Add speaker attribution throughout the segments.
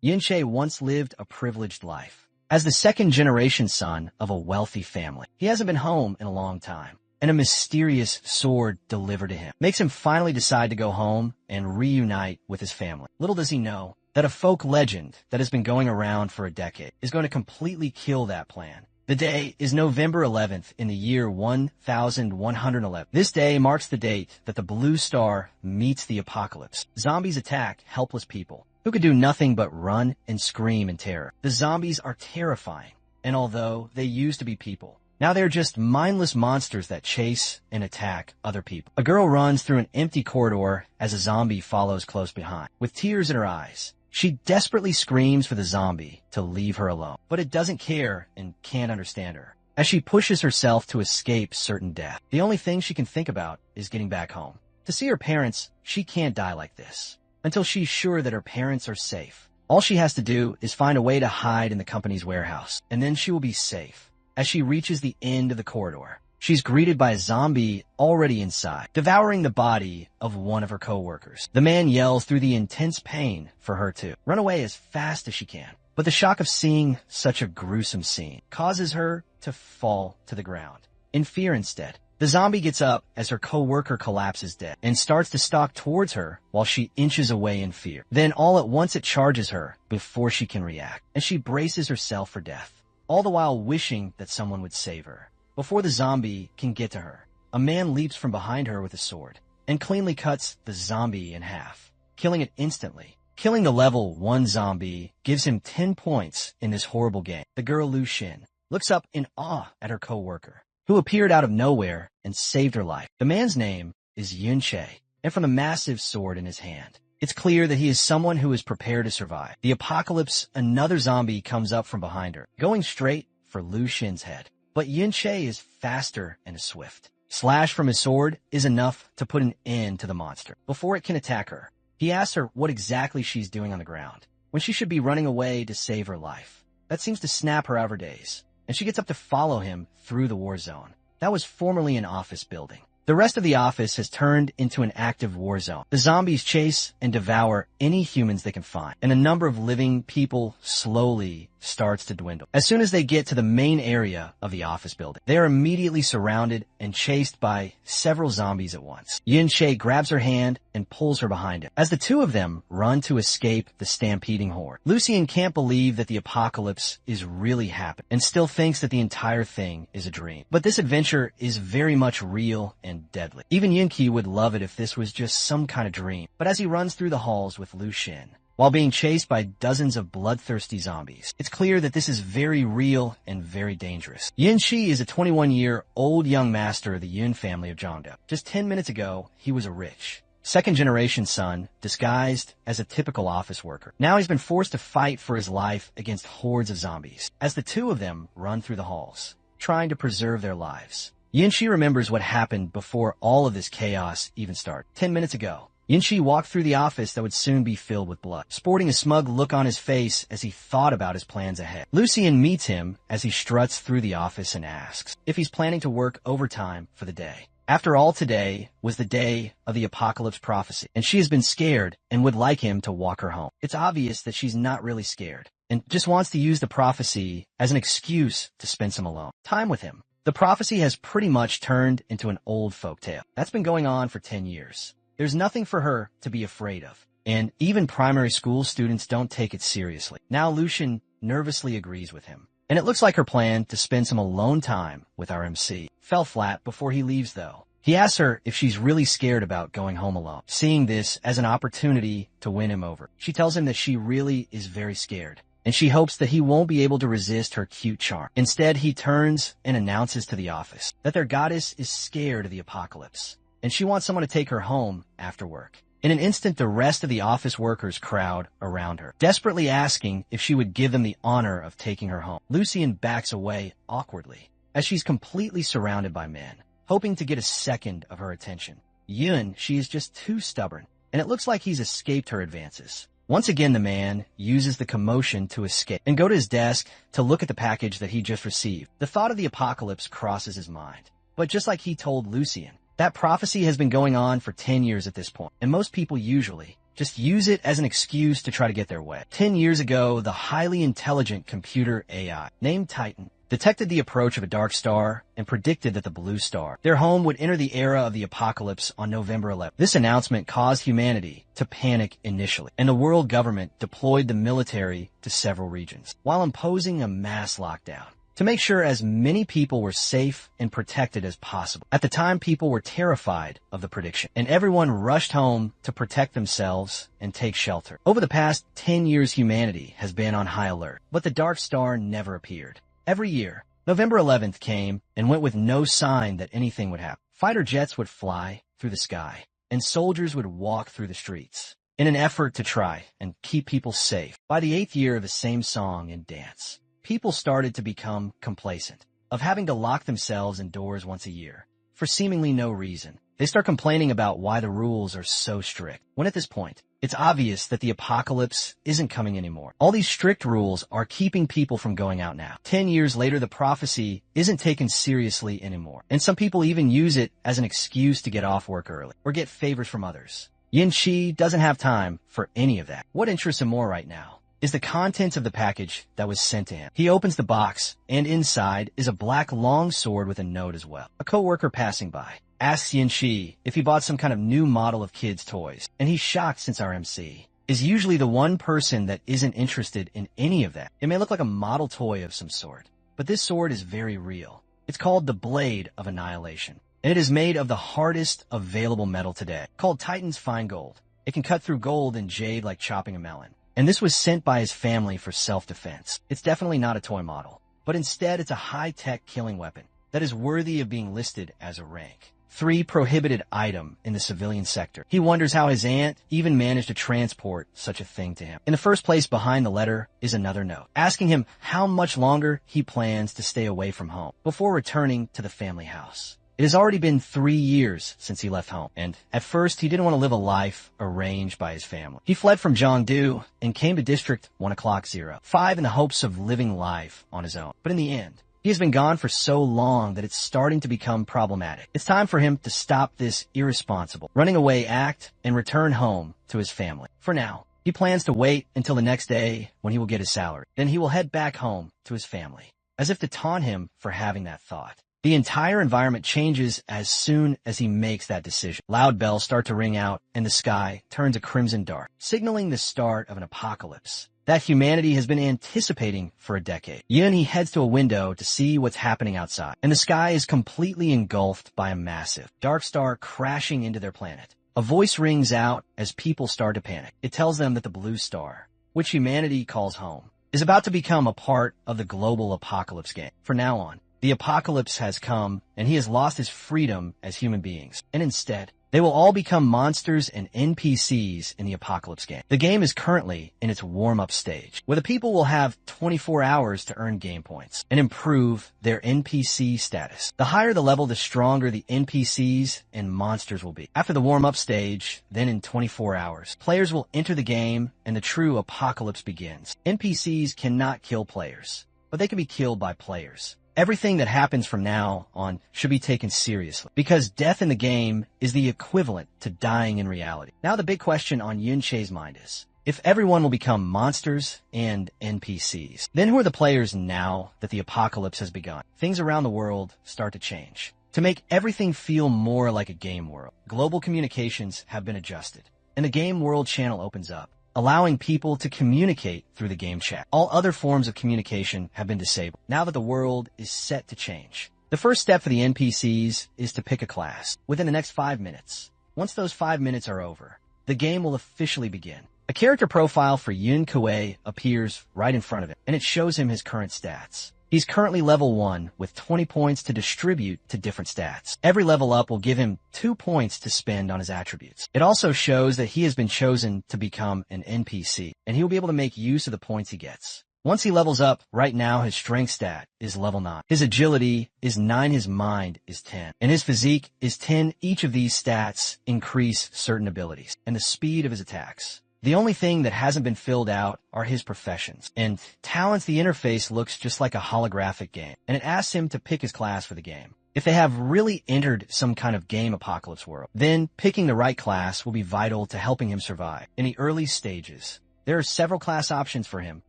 Speaker 1: Yunche once lived a privileged life. As the second-generation son of a wealthy family, he hasn't been home in a long time, and a mysterious sword delivered to him makes him finally decide to go home and reunite with his family. Little does he know that a folk legend that has been going around for a decade is going to completely kill that plan. The day is November 11th in the year 1111. This day marks the date that the blue star meets the apocalypse. Zombies attack helpless people who could do nothing but run and scream in terror. The zombies are terrifying, and although they used to be people, now they're just mindless monsters that chase and attack other people. A girl runs through an empty corridor as a zombie follows close behind. With tears in her eyes, she desperately screams for the zombie to leave her alone, but it doesn't care and can't understand her. As she pushes herself to escape certain death, the only thing she can think about is getting back home. To see her parents, she can't die like this until she's sure that her parents are safe. All she has to do is find a way to hide in the company's warehouse, and then she will be safe. As she reaches the end of the corridor, she's greeted by a zombie already inside, devouring the body of one of her co-workers. The man yells through the intense pain for her to run away as fast as she can. But the shock of seeing such a gruesome scene causes her to fall to the ground. In fear instead, the zombie gets up as her co-worker collapses dead and starts to stalk towards her while she inches away in fear. Then all at once it charges her before she can react, and she braces herself for death, all the while wishing that someone would save her. Before the zombie can get to her, a man leaps from behind her with a sword and cleanly cuts the zombie in half, killing it instantly. Killing the level 1 zombie gives him 10 points in this horrible game. The girl Lu Xin looks up in awe at her co-worker, who appeared out of nowhere and saved her life. The man's name is Yunche, and from the massive sword in his hand, it's clear that he is someone who is prepared to survive. The apocalypse, another zombie comes up from behind her, going straight for Lu Xin's head. But Yunche is faster and swift. Slash from his sword is enough to put an end to the monster before it can attack her. He asks her what exactly she's doing on the ground, when she should be running away to save her life. That seems to snap her out of her daze, and she gets up to follow him through the war zone. That was formerly an office building. The rest of the office has turned into an active war zone. The zombies chase and devour any humans they can find, and the number of living people slowly starts to dwindle. As soon as they get to the main area of the office building, they are immediately surrounded and chased by several zombies at once. Yunche grabs her hand and pulls her behind him. As the two of them run to escape the stampeding horde, Lucian can't believe that the apocalypse is really happening and still thinks that the entire thing is a dream. But this adventure is very much real and deadly. Even Yunki would love it if this was just some kind of dream. But as he runs through the halls with Lu Xin, while being chased by dozens of bloodthirsty zombies, it's clear that this is very real and very dangerous. Yun Shi is a 21-year-old young master of the Yun family of Zhongda. Just 10 minutes ago, he was a rich, second-generation son disguised as a typical office worker. Now he's been forced to fight for his life against hordes of zombies, as the two of them run through the halls, trying to preserve their lives. Yinshi remembers what happened before all of this chaos even started. 10 minutes ago, Yinshi walked through the office that would soon be filled with blood, sporting a smug look on his face as he thought about his plans ahead. Lucian meets him as he struts through the office and asks if he's planning to work overtime for the day. After all, today was the day of the apocalypse prophecy, and she has been scared and would like him to walk her home. It's obvious that she's not really scared and just wants to use the prophecy as an excuse to spend some alone time with him. The prophecy has pretty much turned into an old folktale that's been going on for 10 years. There's nothing for her to be afraid of, and even primary school students don't take it seriously. Now Lucian nervously agrees with him, and it looks like her plan to spend some alone time with our MC fell flat before he leaves, though. He asks her if she's really scared about going home alone, seeing this as an opportunity to win him over. She tells him that she really is very scared, and she hopes that he won't be able to resist her cute charm. Instead, he turns and announces to the office that their goddess is scared of the apocalypse, and she wants someone to take her home after work. In an instant, the rest of the office workers crowd around her, desperately asking if she would give them the honor of taking her home. Lucian backs away awkwardly, as she's completely surrounded by men, hoping to get a second of her attention. Yun, she is just too stubborn, and it looks like he's escaped her advances. Once again, the man uses the commotion to escape and go to his desk to look at the package that he just received. The thought of the apocalypse crosses his mind, but just like he told Lucian, that prophecy has been going on for 10 years at this point, and most people usually just use it as an excuse to try to get their way. 10 years ago, the highly intelligent computer AI, named Titan, detected the approach of a dark star and predicted that the blue star, their home, would enter the era of the apocalypse on November 11th. This announcement caused humanity to panic initially, and the world government deployed the military to several regions, while imposing a mass lockdown to make sure as many people were safe and protected as possible. At the time, people were terrified of the prediction, and everyone rushed home to protect themselves and take shelter. Over the past 10 years, humanity has been on high alert, but the dark star never appeared. Every year, November 11th came and went with no sign that anything would happen. Fighter jets would fly through the sky, and soldiers would walk through the streets in an effort to try and keep people safe. By the 8th year of the same song and dance, people started to become complacent of having to lock themselves indoors once a year for seemingly no reason. They start complaining about why the rules are so strict, when at this point, it's obvious that the apocalypse isn't coming anymore. All these strict rules are keeping people from going out now. 10 years later, the prophecy isn't taken seriously anymore, and some people even use it as an excuse to get off work early or get favors from others. Yin Shi doesn't have time for any of that. What interests him more right now is the contents of the package that was sent to him. He opens the box, and inside is a black long sword with a note as well. A coworker passing by asks Yin Shi if he bought some kind of new model of kids' toys, and he's shocked since our MC is usually the one person that isn't interested in any of that. It may look like a model toy of some sort, but this sword is very real. It's called the Blade of Annihilation, and it is made of the hardest available metal today, called Titan's Fine Gold. It can cut through gold and jade like chopping a melon. And this was sent by his family for self-defense. It's definitely not a toy model, but instead it's a high-tech killing weapon that is worthy of being listed as a rank 3 prohibited item in the civilian sector. He wonders how his aunt even managed to transport such a thing to him. In the first place, behind the letter is another note, asking him how much longer he plans to stay away from home before returning to the family house. It has already been 3 years since he left home, and at first he didn't want to live a life arranged by his family. He fled from Jiangdu and came to District 1:05 in the hopes of living life on his own. But in the end, he has been gone for so long that it's starting to become problematic. It's time for him to stop this irresponsible, running away act and return home to his family. For now, he plans to wait until the next day when he will get his salary. Then he will head back home to his family, as if to taunt him for having that thought. The entire environment changes as soon as he makes that decision. Loud bells start to ring out, and the sky turns a crimson dark, signaling the start of an apocalypse that humanity has been anticipating for a decade. Yin heads to a window to see what's happening outside, and the sky is completely engulfed by a massive dark star crashing into their planet. A voice rings out as people start to panic. It tells them that the blue star, which humanity calls home, is about to become a part of the global apocalypse game. From now on, the apocalypse has come, and he has lost his freedom as human beings, and instead, they will all become monsters and NPCs in the apocalypse game. The game is currently in its warm-up stage, where the people will have 24 hours to earn game points and improve their NPC status. The higher the level, the stronger the NPCs and monsters will be. After the warm-up stage, then in 24 hours, players will enter the game and the true apocalypse begins. NPCs cannot kill players, but they can be killed by players. Everything that happens from now on should be taken seriously, because death in the game is the equivalent to dying in reality. Now the big question on Yin Che's mind is, if everyone will become monsters and NPCs, then who are the players now that the apocalypse has begun? Things around the world start to change. To make everything feel more like a game world, global communications have been adjusted, and the Game World channel opens up, allowing people to communicate through the game chat. All other forms of communication have been disabled, now that the world is set to change. The first step for the NPCs is to pick a class within the next 5 minutes. Once those 5 minutes are over, the game will officially begin. A character profile for Yun Kuei appears right in front of him, and it shows him his current stats. He's currently level 1 with 20 points to distribute to different stats. Every level up will give him 2 points to spend on his attributes. It also shows that he has been chosen to become an NPC, and he will be able to make use of the points he gets. Once he levels up, right now his strength stat is level 9. His agility is 9, his mind is 10, and his physique is 10. Each of these stats increase certain abilities and the speed of his attacks. The only thing that hasn't been filled out are his professions and talents. The interface looks just like a holographic game, and it asks him to pick his class for the game. if they have really entered some kind of game apocalypse world. Then, picking the right class will be vital to helping him survive. In the early stages, there are several class options for him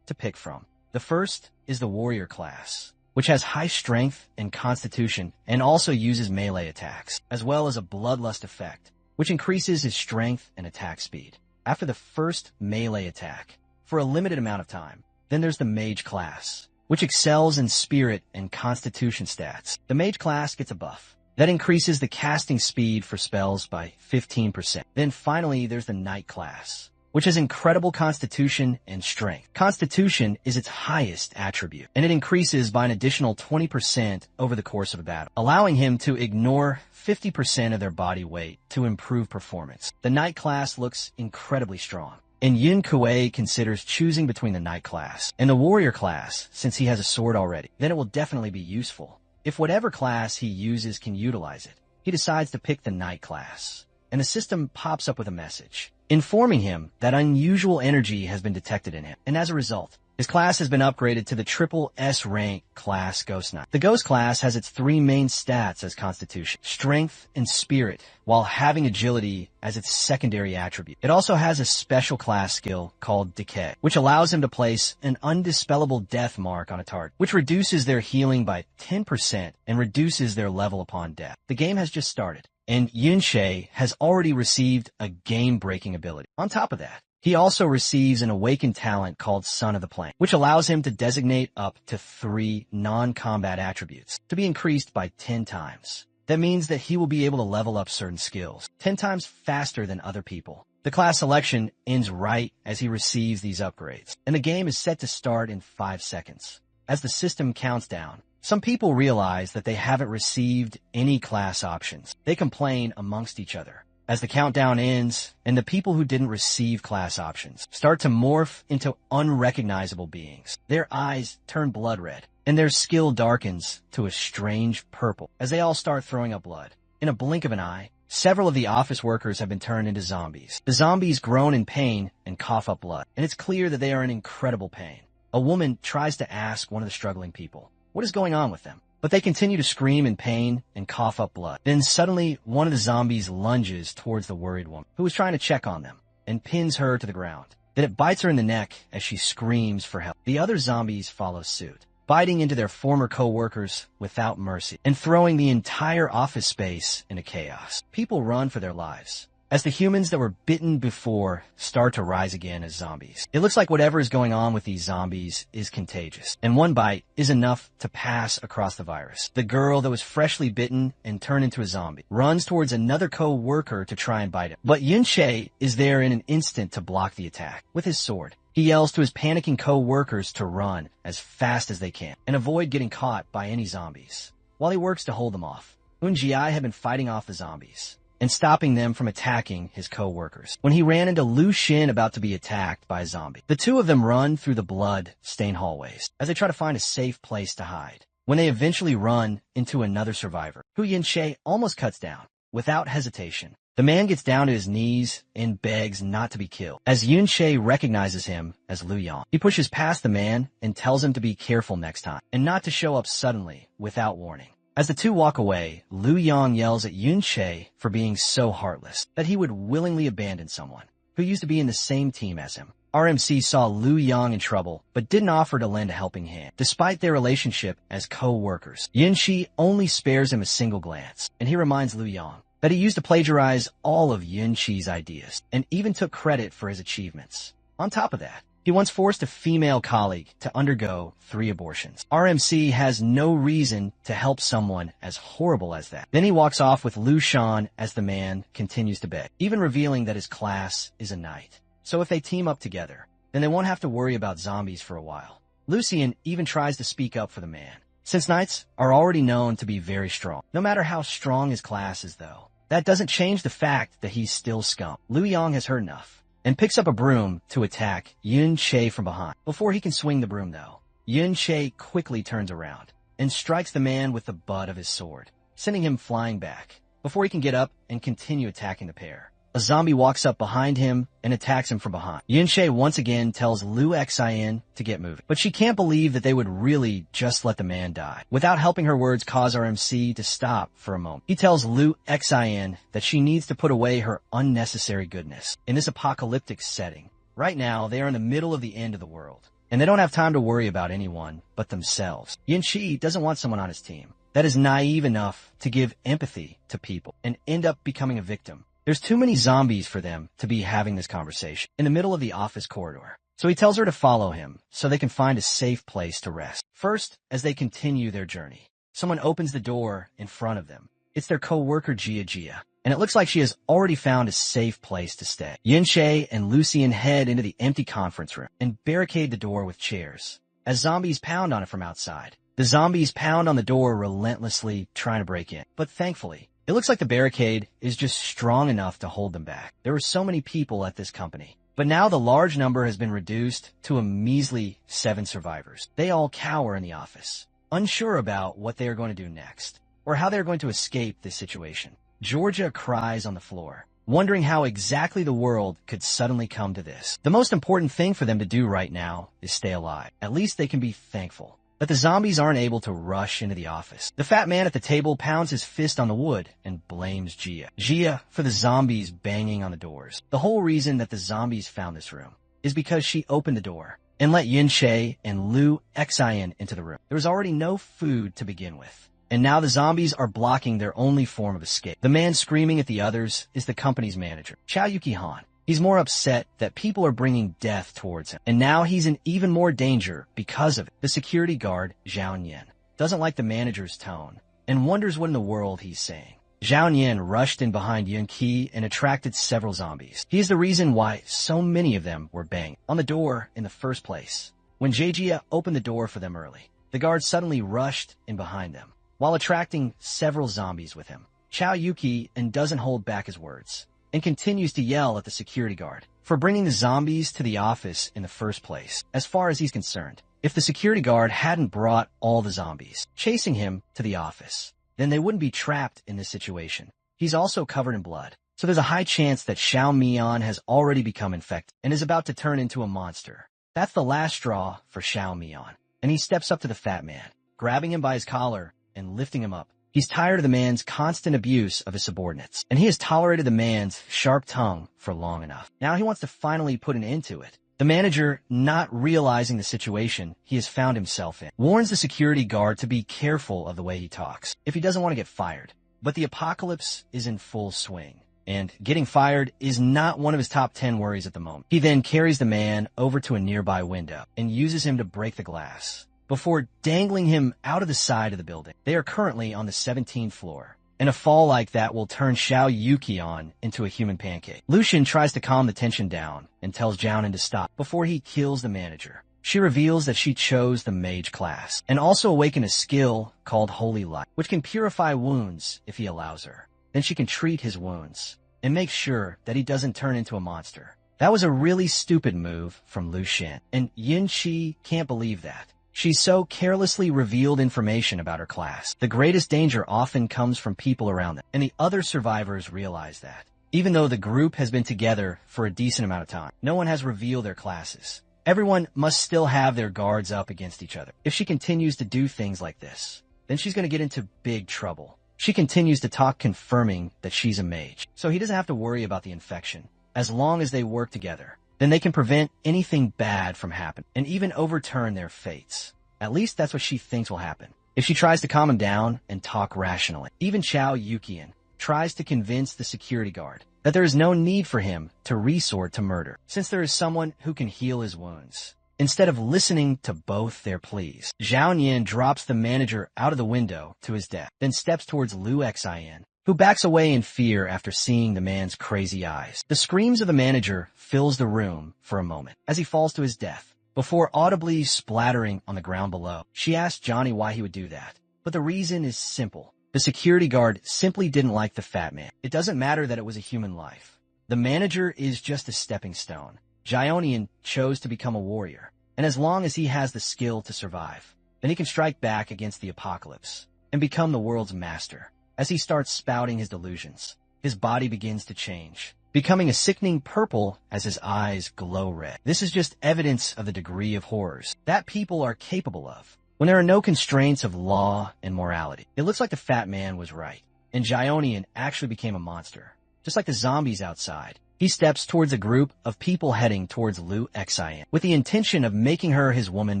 Speaker 1: to pick from. The first is the warrior class, which has high strength and constitution and also uses melee attacks, as well as a bloodlust effect, which increases his strength and attack speed. After the first melee attack, for a limited amount of time, then there's the mage class, which excels in spirit and constitution stats. The mage class gets a buff that increases the casting speed for spells by 15%. Then finally, there's the knight class, which has incredible constitution and strength. Constitution is its highest attribute, and it increases by an additional 20% over the course of a battle, allowing him to ignore 50% of their body weight to improve performance. The knight class looks incredibly strong, and Yun Kuei considers choosing between the knight class and the warrior class since he has a sword already. Then it will definitely be useful. If whatever class he uses can utilize it, he decides to pick the knight class, and the system pops up with a message informing him that unusual energy has been detected in him, and as a result, his class has been upgraded to the triple S rank class Ghost Knight. The Ghost class has its three main stats as Constitution, Strength, and Spirit, while having Agility as its secondary attribute. It also has a special class skill called Decay, which allows him to place an undispellable death mark on a target, which reduces their healing by 10% and reduces their level upon death. The game has just started, and Yunshe has already received a game-breaking ability. On top of that, he also receives an awakened talent called Son of the Plane, which allows him to designate up to 3 non-combat attributes to be increased by 10 times. That means that he will be able to level up certain skills 10 times faster than other people. The class selection ends right as he receives these upgrades, and the game is set to start in 5 seconds. As the system counts down, some people realize that they haven't received any class options. They complain amongst each other as the countdown ends, and the people who didn't receive class options start to morph into unrecognizable beings. Their eyes turn blood red, and their skill darkens to a strange purple as they all start throwing up blood. In a blink of an eye, several of the office workers have been turned into zombies. The zombies groan in pain and cough up blood, and it's clear that they are in incredible pain. A woman tries to ask one of the struggling people what is going on with them, but they continue to scream in pain and cough up blood. Then suddenly, one of the zombies lunges towards the worried woman, who is trying to check on them, and pins her to the ground. Then it bites her in the neck as she screams for help. The other zombies follow suit, biting into their former co-workers without mercy, and throwing the entire office space into chaos. People run for their lives as the humans that were bitten before start to rise again as zombies. It looks like whatever is going on with these zombies is contagious, and one bite is enough to pass across the virus. The girl that was freshly bitten and turned into a zombie runs towards another co-worker to try and bite him, but Yunshe is there in an instant to block the attack. With his sword, he yells to his panicking co-workers to run as fast as they can and avoid getting caught by any zombies. While he works to hold them off, Unjiai had been fighting off the zombies and stopping them from attacking his co-workers when he ran into Lu Xin about to be attacked by a zombie. The two of them run through the blood-stained hallways as they try to find a safe place to hide, when they eventually run into another survivor, who Yunshe almost cuts down. Without hesitation, the man gets down to his knees and begs not to be killed, as Yunshe recognizes him as Lu Yang. He pushes past the man and tells him to be careful next time, and not to show up suddenly without warning. As the two walk away, Lu Yang yells at Yunshe for being so heartless that he would willingly abandon someone who used to be in the same team as him. RMC saw Lu Yang in trouble, but didn't offer to lend a helping hand. Despite their relationship as co-workers, Yunshi only spares him a single glance, and he reminds Lu Yang that he used to plagiarize all of Yunshi's ideas, and even took credit for his achievements. On top of that, he once forced a female colleague to undergo 3 abortions. RMC has no reason to help someone as horrible as that. Then he walks off with Lu Shan as the man continues to beg, even revealing that his class is a knight. So if they team up together, then they won't have to worry about zombies for a while. Lucian even tries to speak up for the man, since knights are already known to be very strong. No matter how strong his class is though, that doesn't change the fact that he's still scum. Lu Yang has heard enough and picks up a broom to attack Yun Che from behind. Before he can swing the broom though, Yun Che quickly turns around and strikes the man with the butt of his sword, sending him flying back before he can get up and continue attacking the pair. a zombie walks up behind him and attacks him from behind. Yinshe once again tells Lu Xin to get moving, but she can't believe that they would really just let the man die. Without helping her words cause our MC to stop for a moment, he tells Lu Xin that she needs to put away her unnecessary goodness. In this apocalyptic setting, right now they are in the middle of the end of the world, and they don't have time to worry about anyone but themselves. Yinshi doesn't want someone on his team that is naive enough to give empathy to people and end up becoming a victim. There's too many zombies for them to be having this conversation in the middle of the office corridor. So he tells her to follow him so they can find a safe place to rest. First, as they continue their journey, someone opens the door in front of them. It's their co-worker Jia, and it looks like she has already found a safe place to stay. Yinshe and Lucien head into the empty conference room and barricade the door with chairs as zombies pound on it from outside. The zombies pound on the door relentlessly, trying to break in. But thankfully, it looks like the barricade is just strong enough to hold them back. There were so many people at this company, but now the large number has been reduced to a measly 7 survivors. They all cower in the office, unsure about what they are going to do next, or how they are going to escape this situation. Georgia cries on the floor, wondering how exactly the world could suddenly come to this. The most important thing for them to do right now is stay alive. At least they can be thankful. But the zombies aren't able to rush into the office. The fat man at the table pounds his fist on the wood and blames Jia for the zombies banging on the doors. The whole reason that the zombies found this room is because she opened the door and let Yinshe and Lu Xin into the room. There was already no food to begin with, and now the zombies are blocking their only form of escape. The man screaming at the others is the company's manager, Chow Yuki-han. He's more upset that people are bringing death towards him, and now he's in even more danger because of it. The security guard, Zhao Nian, doesn't like the manager's tone and wonders what in the world he's saying. Zhao Nian rushed in behind Yun Qi and attracted several zombies. He is the reason why so many of them were banging on the door in the first place. When Jia opened the door for them early, the guard suddenly rushed in behind them, while attracting several zombies with him. Chow Yuki and doesn't hold back his words, and continues to yell at the security guard for bringing the zombies to the office in the first place. As far as he's concerned, if the security guard hadn't brought all the zombies chasing him to the office, then they wouldn't be trapped in this situation. He's also covered in blood, so there's a high chance that Xiao Mian has already become infected and is about to turn into a monster. That's the last straw for Xiao Mian, and he steps up to the fat man, grabbing him by his collar and lifting him up. He's tired of the man's constant abuse of his subordinates, and he has tolerated the man's sharp tongue for long enough. Now he wants to finally put an end to it. The manager, not realizing the situation he has found himself in, warns the security guard to be careful of the way he talks if he doesn't want to get fired. But the apocalypse is in full swing, and getting fired is not one of his top 10 worries at the moment. He then carries the man over to a nearby window and uses him to break the glass before dangling him out of the side of the building. They are currently on the 17th floor, and a fall like that will turn Xiao Yuki-on into a human pancake. Lucian tries to calm the tension down and tells Jiaonan to stop before he kills the manager. She reveals that she chose the mage class and also awakened a skill called Holy Light, which can purify wounds if he allows her. Then she can treat his wounds and make sure that he doesn't turn into a monster. That was a really stupid move from Lucian, and Yin Qi can't believe that. She so carelessly revealed information about her class. The greatest danger often comes from people around them, and the other survivors realize that. Even though the group has been together for a decent amount of time, no one has revealed their classes. Everyone must still have their guards up against each other. If she continues to do things like this, then she's going to get into big trouble. She continues to talk, confirming that she's a mage, so he doesn't have to worry about the infection. As long as they work together, then they can prevent anything bad from happening and even overturn their fates. At least that's what she thinks will happen if she tries to calm him down and talk rationally. Even Chow Yukian tries to convince the security guard that there is no need for him to resort to murder, since there is someone who can heal his wounds. Instead of listening to both their pleas, Zhao Nian drops the manager out of the window to his death, then steps towards Lu Xin, who backs away in fear after seeing the man's crazy eyes. The screams of the manager fills the room for a moment as he falls to his death, before audibly splattering on the ground below. She asks Johnny why he would do that, but the reason is simple. The security guard simply didn't like the fat man. It doesn't matter that it was a human life. The manager is just a stepping stone. Jionian chose to become a warrior, and as long as he has the skill to survive, then he can strike back against the apocalypse and become the world's master. As he starts spouting his delusions, his body begins to change, becoming a sickening purple as his eyes glow red. This is just evidence of the degree of horrors that people are capable of when there are no constraints of law and morality. It looks like the fat man was right, and Jionian actually became a monster, just like the zombies outside. He steps towards a group of people heading towards Liu Xian with the intention of making her his woman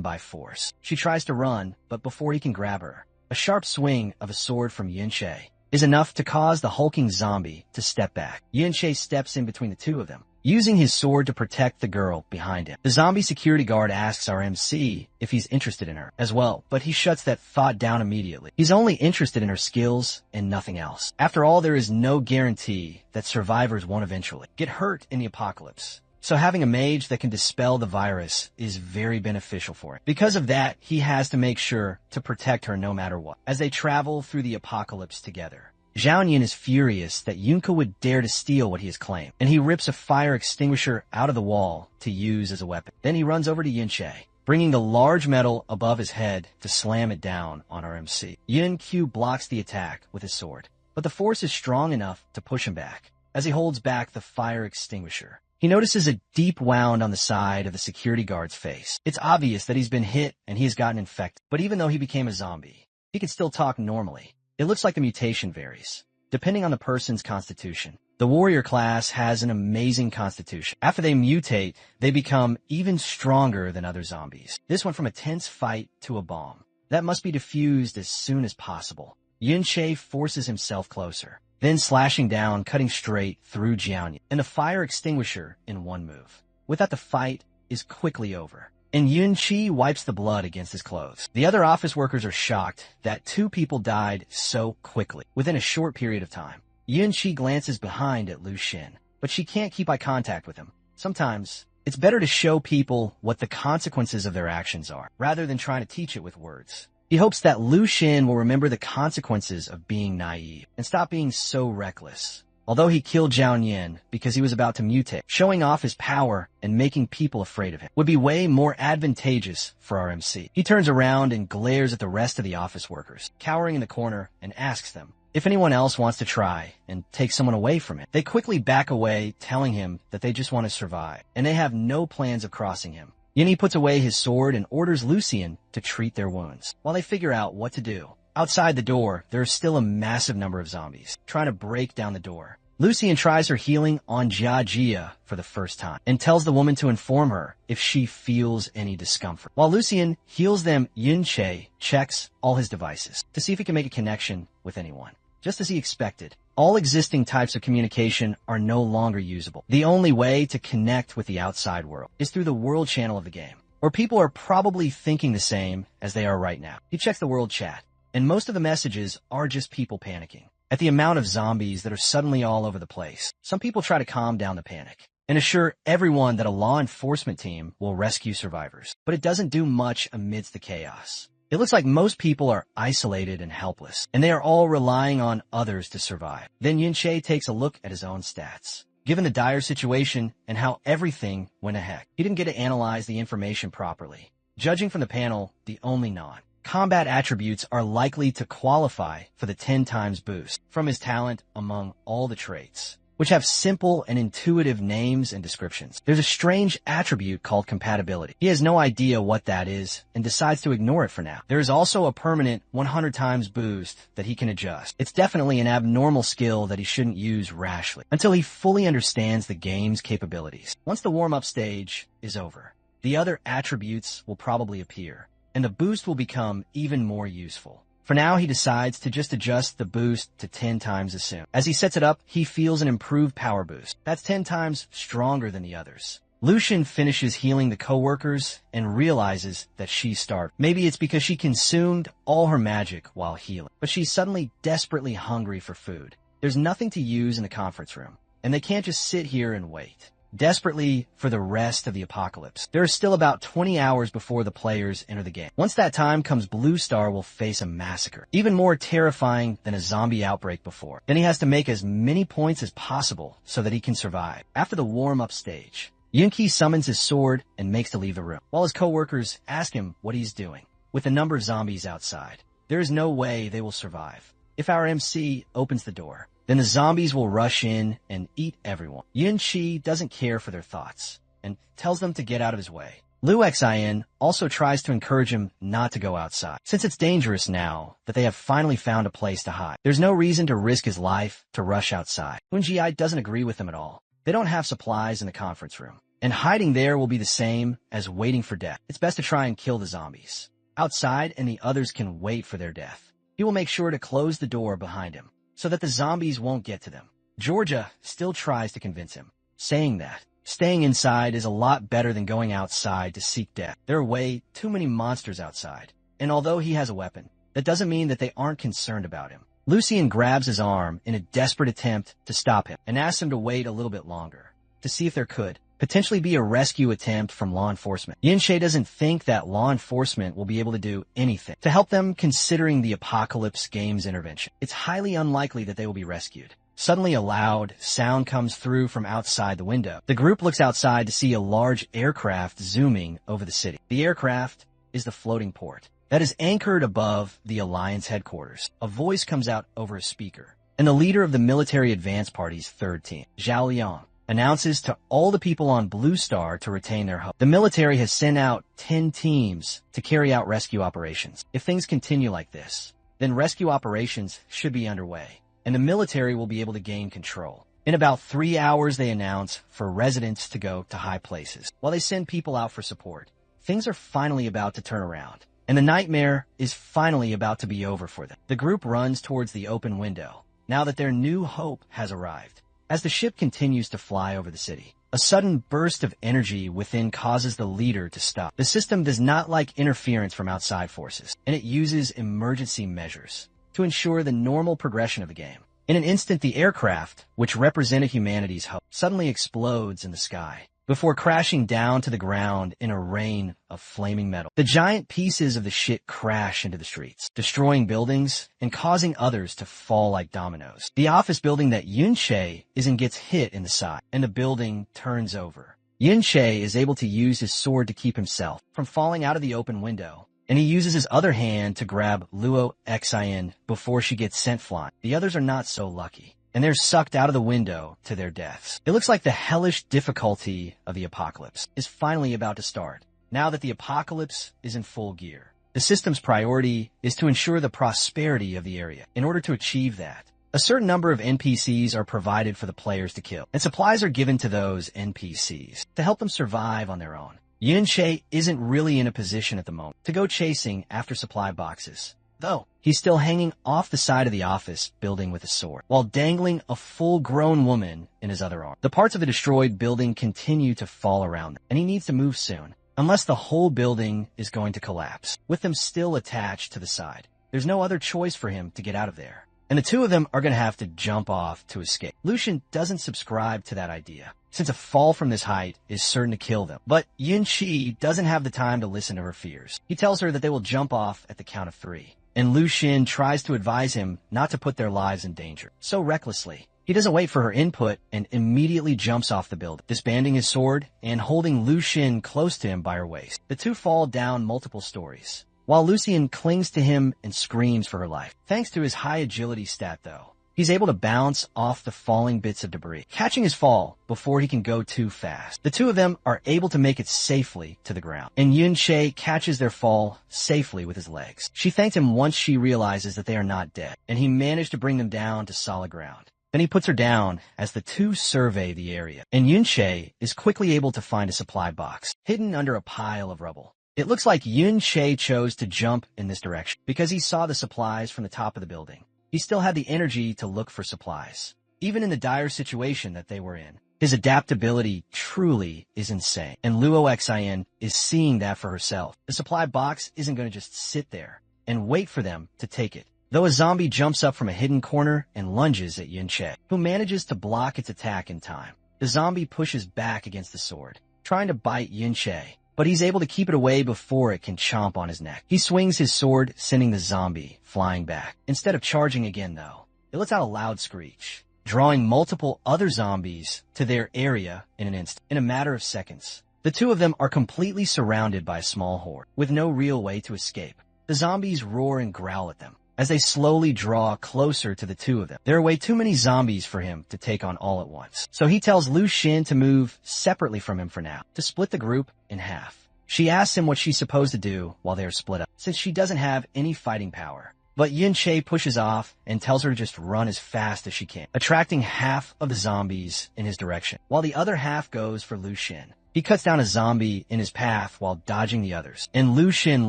Speaker 1: by force. She tries to run, but before he can grab her, a sharp swing of a sword from Yunche is enough to cause the hulking zombie to step back. Yunche steps in between the two of them, using his sword to protect the girl behind him. The zombie security guard asks our MC if he's interested in her as well, but he shuts that thought down immediately. He's only interested in her skills and nothing else. After all, there is no guarantee that survivors won't eventually get hurt in the apocalypse. So having a mage that can dispel the virus is very beneficial for him. Because of that, he has to make sure to protect her no matter what. As they travel through the apocalypse together, Zhao Yin is furious that Yunke would dare to steal what he has claimed, and he rips a fire extinguisher out of the wall to use as a weapon. Then he runs over to Yunche, bringing the large metal above his head to slam it down on our MC. Yin Q blocks the attack with his sword, but the force is strong enough to push him back. As he holds back the fire extinguisher, he notices a deep wound on the side of the security guard's face. It's obvious that he's been hit and he has gotten infected, but even though he became a zombie, he can still talk normally. It looks like the mutation varies, depending on the person's constitution. The warrior class has an amazing constitution. After they mutate, they become even stronger than other zombies. This went from a tense fight to a bomb that must be defused as soon as possible. Yunche forces himself closer, then slashing down, cutting straight through Jiaoyan and the fire extinguisher in one move. With that, the fight is quickly over, and Yunqi wipes the blood against his clothes. The other office workers are shocked that 2 people died so quickly within a short period of time. Yunqi glances behind at Lu Xin, but she can't keep eye contact with him. Sometimes it's better to show people what the consequences of their actions are, rather than trying to teach it with words. He hopes that Lu Xin will remember the consequences of being naive and stop being so reckless. Although he killed Zhao Yin because he was about to mutate, showing off his power and making people afraid of him would be way more advantageous for our MC. He turns around and glares at the rest of the office workers, cowering in the corner, and asks them if anyone else wants to try and take someone away from him. They quickly back away, telling him that they just want to survive, and they have no plans of crossing him. Yinny puts away his sword and orders Lucian to treat their wounds, while they figure out what to do. Outside the door, there is still a massive number of zombies trying to break down the door. Lucian tries her healing on Jia for the first time and tells the woman to inform her if she feels any discomfort. While Lucian heals them, Yunche checks all his devices to see if he can make a connection with anyone. Just as he expected, all existing types of communication are no longer usable. The only way to connect with the outside world is through the world channel of the game, where people are probably thinking the same as they are right now. He checks the world chat, and most of the messages are just people panicking at the amount of zombies that are suddenly all over the place. Some people try to calm down the panic and assure everyone that a law enforcement team will rescue survivors, but it doesn't do much amidst the chaos. It looks like most people are isolated and helpless, and they are all relying on others to survive. Then Yunche takes a look at his own stats. Given the dire situation and how everything went to heck, he didn't get to analyze the information properly. Judging from the panel, the only non-combat attributes are likely to qualify for the 10 times boost from his talent among all the traits, which have simple and intuitive names and descriptions. There's a strange attribute called compatibility. He has no idea what that is and decides to ignore it for now. There is also a permanent 100 times boost that he can adjust. It's definitely an abnormal skill that he shouldn't use rashly until he fully understands the game's capabilities. Once the warm-up stage is over, the other attributes will probably appear, and the boost will become even more useful. For now, he decides to just adjust the boost to 10 times as soon. As he sets it up, he feels an improved power boost. That's 10 times stronger than the others. Lucian finishes healing the coworkers and realizes that she's starved. Maybe it's because she consumed all her magic while healing, but she's suddenly desperately hungry for food. There's nothing to use in the conference room, and they can't just sit here and wait desperately for the rest of the apocalypse. There are still about 20 hours before the players enter the game. Once that time comes, Blue Star will face a massacre, even more terrifying than a zombie outbreak before. Then he has to make as many points as possible so that he can survive. After the warm-up stage, Yunki summons his sword and makes to leave the room, while his coworkers ask him what he's doing. With the number of zombies outside, there is no way they will survive. If our MC opens the door, Then the zombies will rush in and eat everyone. Yunchi doesn't care for their thoughts and tells them to get out of his way. Luxin also tries to encourage him not to go outside, since it's dangerous now that they have finally found a place to hide. There's no reason to risk his life to rush outside. Hunji doesn't agree with them at all. They don't have supplies in the conference room, and hiding there will be the same as waiting for death. It's best to try and kill the zombies outside, and the others can wait for their death. He will make sure to close the door behind him so that the zombies won't get to them. Georgia still tries to convince him, saying that staying inside is a lot better than going outside to seek death. There are way too many monsters outside, and although he has a weapon, that doesn't mean that they aren't concerned about him. Lucien grabs his arm in a desperate attempt to stop him and asks him to wait a little bit longer to see if there could potentially be a rescue attempt from law enforcement. Yinshe doesn't think that law enforcement will be able to do anything to help them, considering the Apocalypse game's intervention. It's highly unlikely that they will be rescued. Suddenly a loud sound comes through from outside the window. The group looks outside to see a large aircraft zooming over the city. The aircraft is the floating port that is anchored above the Alliance headquarters. A voice comes out over a speaker, and the leader of the military advance party's third team, Zhao Liang, announces to all the people on Blue Star to retain their hope. The military has sent out 10 teams to carry out rescue operations. If things continue like this, then rescue operations should be underway, and the military will be able to gain control. In about 3 hours, they announce for residents to go to high places. While they send people out for support, things are finally about to turn around, and the nightmare is finally about to be over for them. The group runs towards the open window, now that their new hope has arrived. As the ship continues to fly over the city, a sudden burst of energy within causes the leader to stop. The system does not like interference from outside forces, and it uses emergency measures to ensure the normal progression of the game. In an instant, the aircraft, which represented humanity's hope, suddenly explodes in the sky before crashing down to the ground in a rain of flaming metal. The giant pieces of the ship crash into the streets, destroying buildings and causing others to fall like dominoes. The office building that Yunshe is in gets hit in the side, and the building turns over. Yunshe is able to use his sword to keep himself from falling out of the open window, and he uses his other hand to grab Luo Xin before she gets sent flying. The others are not so lucky, and they're sucked out of the window to their deaths. It looks like the hellish difficulty of the apocalypse is finally about to start, now that the apocalypse is in full gear. The system's priority is to ensure the prosperity of the area. In order to achieve that, a certain number of NPCs are provided for the players to kill, and supplies are given to those NPCs to help them survive on their own. Yunshe isn't really in a position at the moment to go chasing after supply boxes, though he's still hanging off the side of the office building with a sword, while dangling a full-grown woman in his other arm. The parts of the destroyed building continue to fall around him, and he needs to move soon, unless the whole building is going to collapse, with them still attached to the side. There's no other choice for him to get out of there, and the two of them are going to have to jump off to escape. Lucian doesn't subscribe to that idea, since a fall from this height is certain to kill them. But Yunchi doesn't have the time to listen to her fears. He tells her that they will jump off at the count of 3, and Lucian tries to advise him not to put their lives in danger so recklessly. He doesn't wait for her input and immediately jumps off the building, disbanding his sword and holding Lucian close to him by her waist. The two fall down multiple stories, while Lucian clings to him and screams for her life. Thanks to his high agility stat, though, he's able to bounce off the falling bits of debris, catching his fall before he can go too fast. The two of them are able to make it safely to the ground, and Yunshe catches their fall safely with his legs. She thanks him once she realizes that they are not dead, and he managed to bring them down to solid ground. Then he puts her down as the two survey the area, and Yunshe is quickly able to find a supply box hidden under a pile of rubble. It looks like Yunshe chose to jump in this direction because he saw the supplies from the top of the building. He still had the energy to look for supplies, even in the dire situation that they were in. His adaptability truly is insane, and Luo Xin is seeing that for herself. The supply box isn't going to just sit there and wait for them to take it, though a zombie jumps up from a hidden corner and lunges at Yunshe, who manages to block its attack in time. The zombie pushes back against the sword, trying to bite Yunshe, but he's able to keep it away before it can chomp on his neck. He swings his sword, sending the zombie flying back. Instead of charging again, though, it lets out a loud screech, drawing multiple other zombies to their area in an instant. In a matter of seconds, the two of them are completely surrounded by a small horde, with no real way to escape. The zombies roar and growl at them as they slowly draw closer to the two of them. There are way too many zombies for him to take on all at once. So he tells Lu Xun to move separately from him for now, to split the group in half. She asks him what she's supposed to do while they are split up, since she doesn't have any fighting power. But Yunche pushes off and tells her to just run as fast as she can, attracting half of the zombies in his direction, while the other half goes for Lu Xun. He cuts down a zombie in his path while dodging the others, and Lu Xun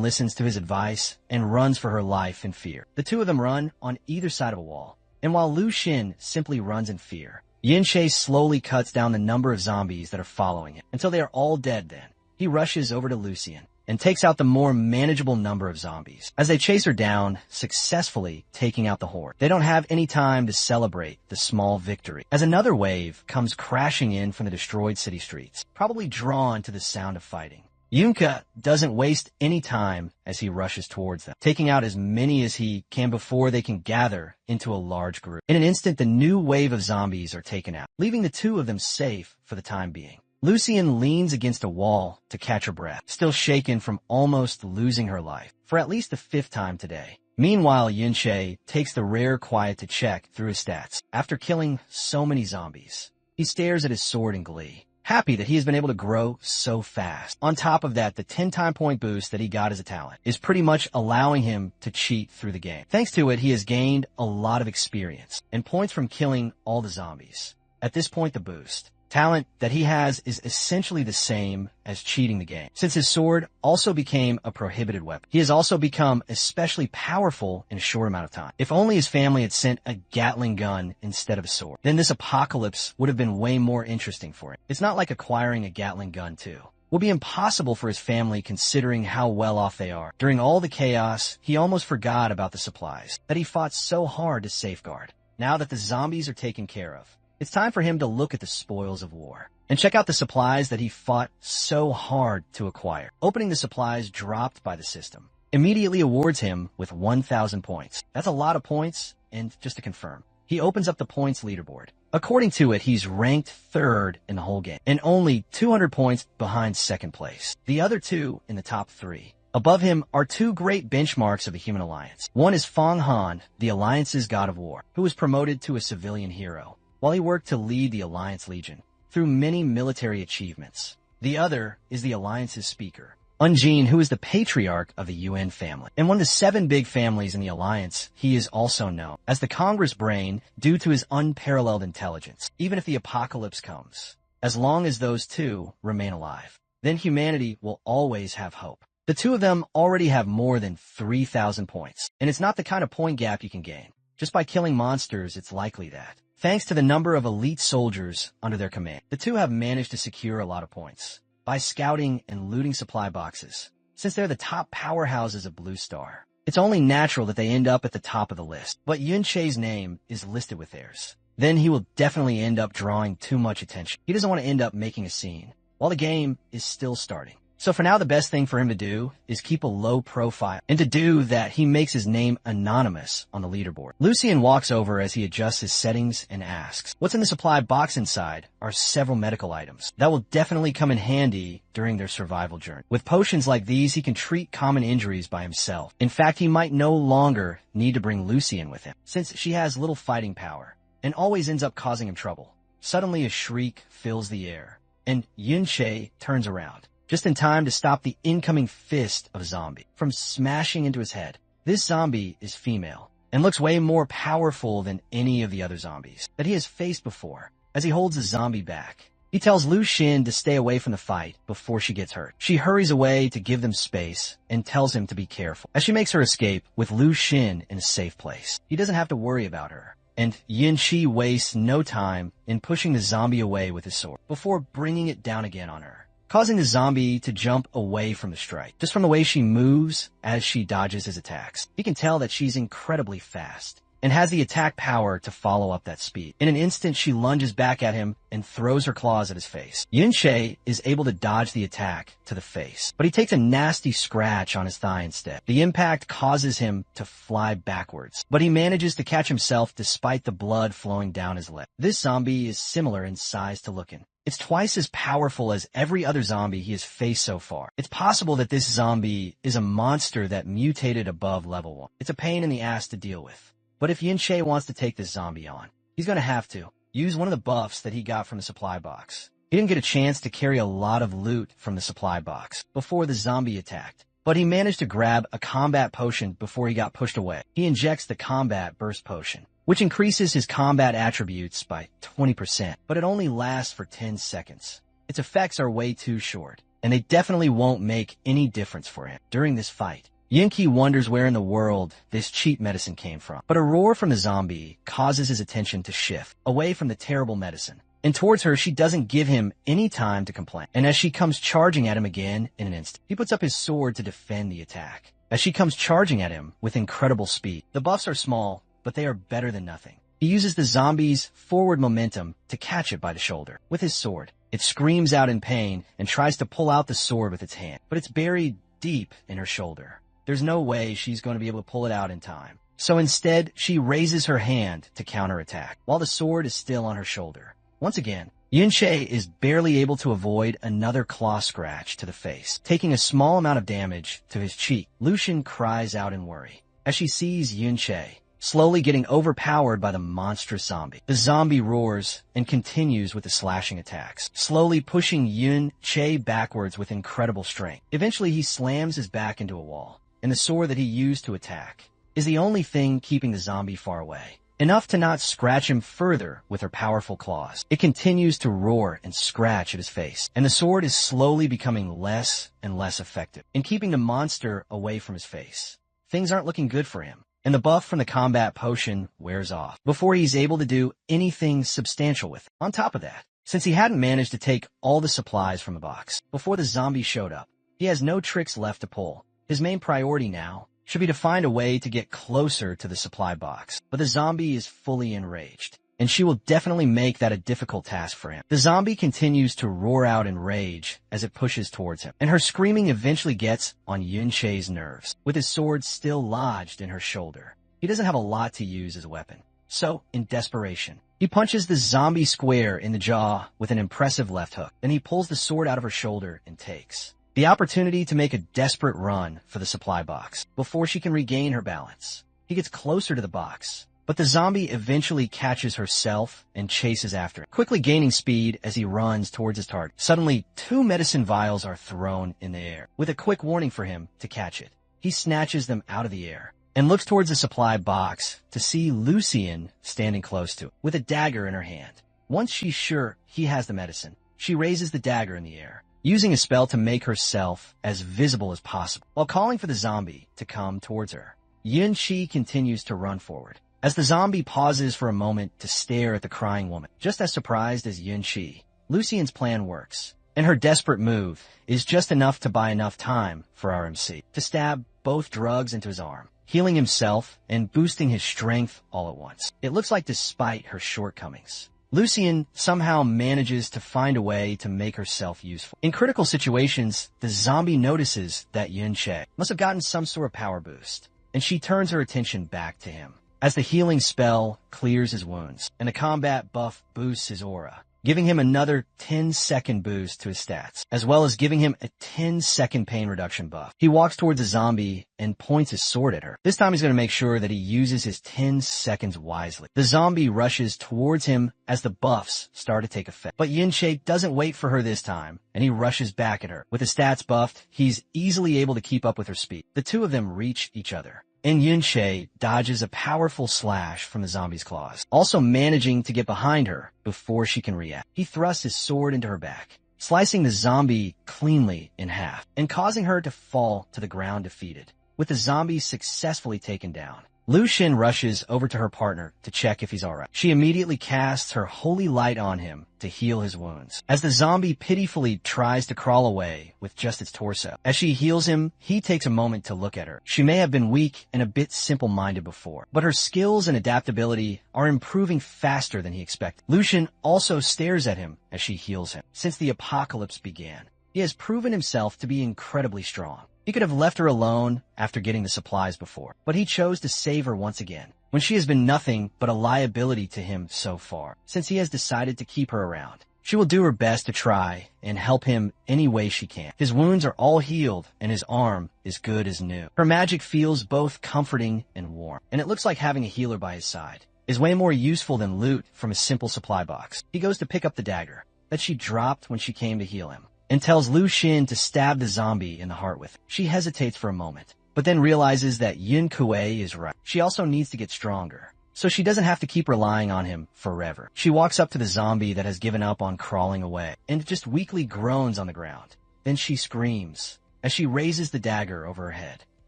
Speaker 1: listens to his advice and runs for her life in fear. The two of them run on either side of a wall, and while Lu Xun simply runs in fear, Yunche slowly cuts down the number of zombies that are following him until they are all dead. Then he rushes over to Lucien and takes out the more manageable number of zombies as they chase her down, successfully taking out the horde. They don't have any time to celebrate the small victory, as another wave comes crashing in from the destroyed city streets, probably drawn to the sound of fighting. Yunka doesn't waste any time as he rushes towards them, taking out as many as he can before they can gather into a large group. In an instant, the new wave of zombies are taken out, leaving the two of them safe for the time being. Lucien leans against a wall to catch her breath, still shaken from almost losing her life for at least the 5th time today. Meanwhile, Yunche takes the rare quiet to check through his stats. After killing so many zombies, he stares at his sword in glee, happy that he has been able to grow so fast. On top of that, the 10-time point boost that he got as a talent is pretty much allowing him to cheat through the game. Thanks to it, he has gained a lot of experience and points from killing all the zombies. At this point, the boost talent that he has is essentially the same as cheating the game, since his sword also became a prohibited weapon. He has also become especially powerful in a short amount of time. If only his family had sent a Gatling gun instead of a sword, then this apocalypse would have been way more interesting for him. It's not like acquiring a Gatling gun too will be impossible for his family considering how well off they are. During all the chaos, he almost forgot about the supplies that he fought so hard to safeguard. Now that the zombies are taken care of, it's time for him to look at the spoils of war and check out the supplies that he fought so hard to acquire. Opening the supplies dropped by the system immediately awards him with 1,000 points. That's a lot of points, and just to confirm, he opens up the points leaderboard. According to it, he's ranked 3rd in the whole game and only 200 points behind 2nd place. The other two in the top 3. Above him are 2 great benchmarks of the Human Alliance. One is Fong Han, the Alliance's god of war, who was promoted to a civilian hero while he worked to lead the Alliance Legion through many military achievements. The other is the Alliance's speaker, Unjin, who is the patriarch of the UN family. And one of the 7 big families in the Alliance, he is also known as the Congress Brain due to his unparalleled intelligence. Even if the apocalypse comes, as long as those two remain alive, then humanity will always have hope. The two of them already have more than 3,000 points, and it's not the kind of point gap you can gain. Just by killing monsters, it's likely that, thanks to the number of elite soldiers under their command, the two have managed to secure a lot of points by scouting and looting supply boxes. Since they're the top powerhouses of Blue Star, it's only natural that they end up at the top of the list. But Yunche's name is listed with theirs. Then he will definitely end up drawing too much attention. He doesn't want to end up making a scene while the game is still starting. So for now, the best thing for him to do is keep a low profile. And to do that, he makes his name anonymous on the leaderboard. Lucien walks over as he adjusts his settings and asks, what's in the supply box inside are several medical items that will definitely come in handy during their survival journey. With potions like these, he can treat common injuries by himself. In fact, he might no longer need to bring Lucien with him, since she has little fighting power and always ends up causing him trouble. Suddenly, a shriek fills the air, and Yunche turns around, just in time to stop the incoming fist of a zombie from smashing into his head. This zombie is female and looks way more powerful than any of the other zombies that he has faced before. As he holds the zombie back, he tells Lu Xun to stay away from the fight before she gets hurt. She hurries away to give them space and tells him to be careful as she makes her escape with Lu Xun in a safe place. He doesn't have to worry about her, and Yin Shi wastes no time in pushing the zombie away with his sword before bringing it down again on her, causing the zombie to jump away from the strike. Just from the way she moves as she dodges his attacks, he can tell that she's incredibly fast and has the attack power to follow up that speed. In an instant, she lunges back at him and throws her claws at his face. Yunche is able to dodge the attack to the face, but he takes a nasty scratch on his thigh instead. The impact causes him to fly backwards, but he manages to catch himself despite the blood flowing down his leg. This zombie is similar in size to Lookin, It's twice as powerful as every other zombie he has faced so far. It's possible that this zombie is a monster that mutated above level 1. It's a pain in the ass to deal with. But if Yunche wants to take this zombie on, he's going to have to use one of the buffs that he got from the supply box. He didn't get a chance to carry a lot of loot from the supply box before the zombie attacked, but he managed to grab a combat potion before he got pushed away. He injects the combat burst potion, which increases his combat attributes by 20%, but it only lasts for 10 seconds. Its effects are way too short, and they definitely won't make any difference for him. During this fight, Yunki wonders where in the world this cheap medicine came from, but a roar from the zombie causes his attention to shift away from the terrible medicine and towards her. She doesn't give him any time to complain, and as she comes charging at him again in an instant, he puts up his sword to defend the attack. As she comes charging at him with incredible speed, the buffs are small, but they are better than nothing. He uses the zombie's forward momentum to catch it by the shoulder with his sword. It screams out in pain and tries to pull out the sword with its hand, but it's buried deep in her shoulder. There's no way she's going to be able to pull it out in time. So instead, she raises her hand to counterattack, while the sword is still on her shoulder. Once again, Yunche is barely able to avoid another claw scratch to the face, taking a small amount of damage to his cheek. Lucian cries out in worry as she sees Yunche slowly getting overpowered by the monstrous zombie. The zombie roars and continues with the slashing attacks, slowly pushing Yunche backwards with incredible strength. Eventually, he slams his back into a wall, and the sword that he used to attack is the only thing keeping the zombie far away, enough to not scratch him further with her powerful claws. It continues to roar and scratch at his face, and the sword is slowly becoming less and less effective in keeping the monster away from his face. Things aren't looking good for him, and the buff from the combat potion wears off before he's able to do anything substantial with it. On top of that, since he hadn't managed to take all the supplies from the box before the zombie showed up, he has no tricks left to pull. His main priority now should be to find a way to get closer to the supply box, but the zombie is fully enraged, and she will definitely make that a difficult task for him. The zombie continues to roar out in rage as it pushes towards him, and her screaming eventually gets on Yunche's nerves. With his sword still lodged in her shoulder, he doesn't have a lot to use as a weapon. So, in desperation, he punches the zombie square in the jaw with an impressive left hook. Then he pulls the sword out of her shoulder and takes the opportunity to make a desperate run for the supply box before she can regain her balance. He gets closer to the box, but the zombie eventually catches herself and chases after it, quickly gaining speed as he runs towards his target. Suddenly, 2 medicine vials are thrown in the air, with a quick warning for him to catch it. He snatches them out of the air and looks towards the supply box to see Lucian standing close to it, with a dagger in her hand. Once she's sure he has the medicine, she raises the dagger in the air, using a spell to make herself as visible as possible, while calling for the zombie to come towards her. Yunchi continues to run forward, as the zombie pauses for a moment to stare at the crying woman. Just as surprised as Yunchi, Lucian's plan works, and her desperate move is just enough to buy enough time for RMC to stab both drugs into his arm, healing himself and boosting his strength all at once. It looks like despite her shortcomings, Lucian somehow manages to find a way to make herself useful. In critical situations, the zombie notices that Yunche must have gotten some sort of power boost, and she turns her attention back to him, as the healing spell clears his wounds, and the combat buff boosts his aura, giving him another 10-second boost to his stats, as well as giving him a 10-second pain reduction buff. He walks towards the zombie and points his sword at her. This time he's going to make sure that he uses his 10 seconds wisely. The zombie rushes towards him as the buffs start to take effect, but Yunche doesn't wait for her this time, and he rushes back at her. With his stats buffed, he's easily able to keep up with her speed. The two of them reach each other, and Yunche dodges a powerful slash from the zombie's claws, also managing to get behind her before she can react. He thrusts his sword into her back, slicing the zombie cleanly in half and causing her to fall to the ground defeated. With the zombie successfully taken down, Lucian rushes over to her partner to check if he's alright. She immediately casts her holy light on him to heal his wounds, as the zombie pitifully tries to crawl away with just its torso. As she heals him, he takes a moment to look at her. She may have been weak and a bit simple-minded before, but her skills and adaptability are improving faster than he expected. Lucian also stares at him as she heals him. Since the apocalypse began, he has proven himself to be incredibly strong. He could have left her alone after getting the supplies before, but he chose to save her once again, when she has been nothing but a liability to him so far, since he has decided to keep her around. She will do her best to try and help him any way she can. His wounds are all healed and his arm is good as new. Her magic feels both comforting and warm, and it looks like having a healer by his side is way more useful than loot from a simple supply box. He goes to pick up the dagger that she dropped when she came to heal him and tells Lu Xin to stab the zombie in the heart with it. She hesitates for a moment, but then realizes that Yin Kuei is right. She also needs to get stronger, so she doesn't have to keep relying on him forever. She walks up to the zombie that has given up on crawling away and just weakly groans on the ground. Then she screams as she raises the dagger over her head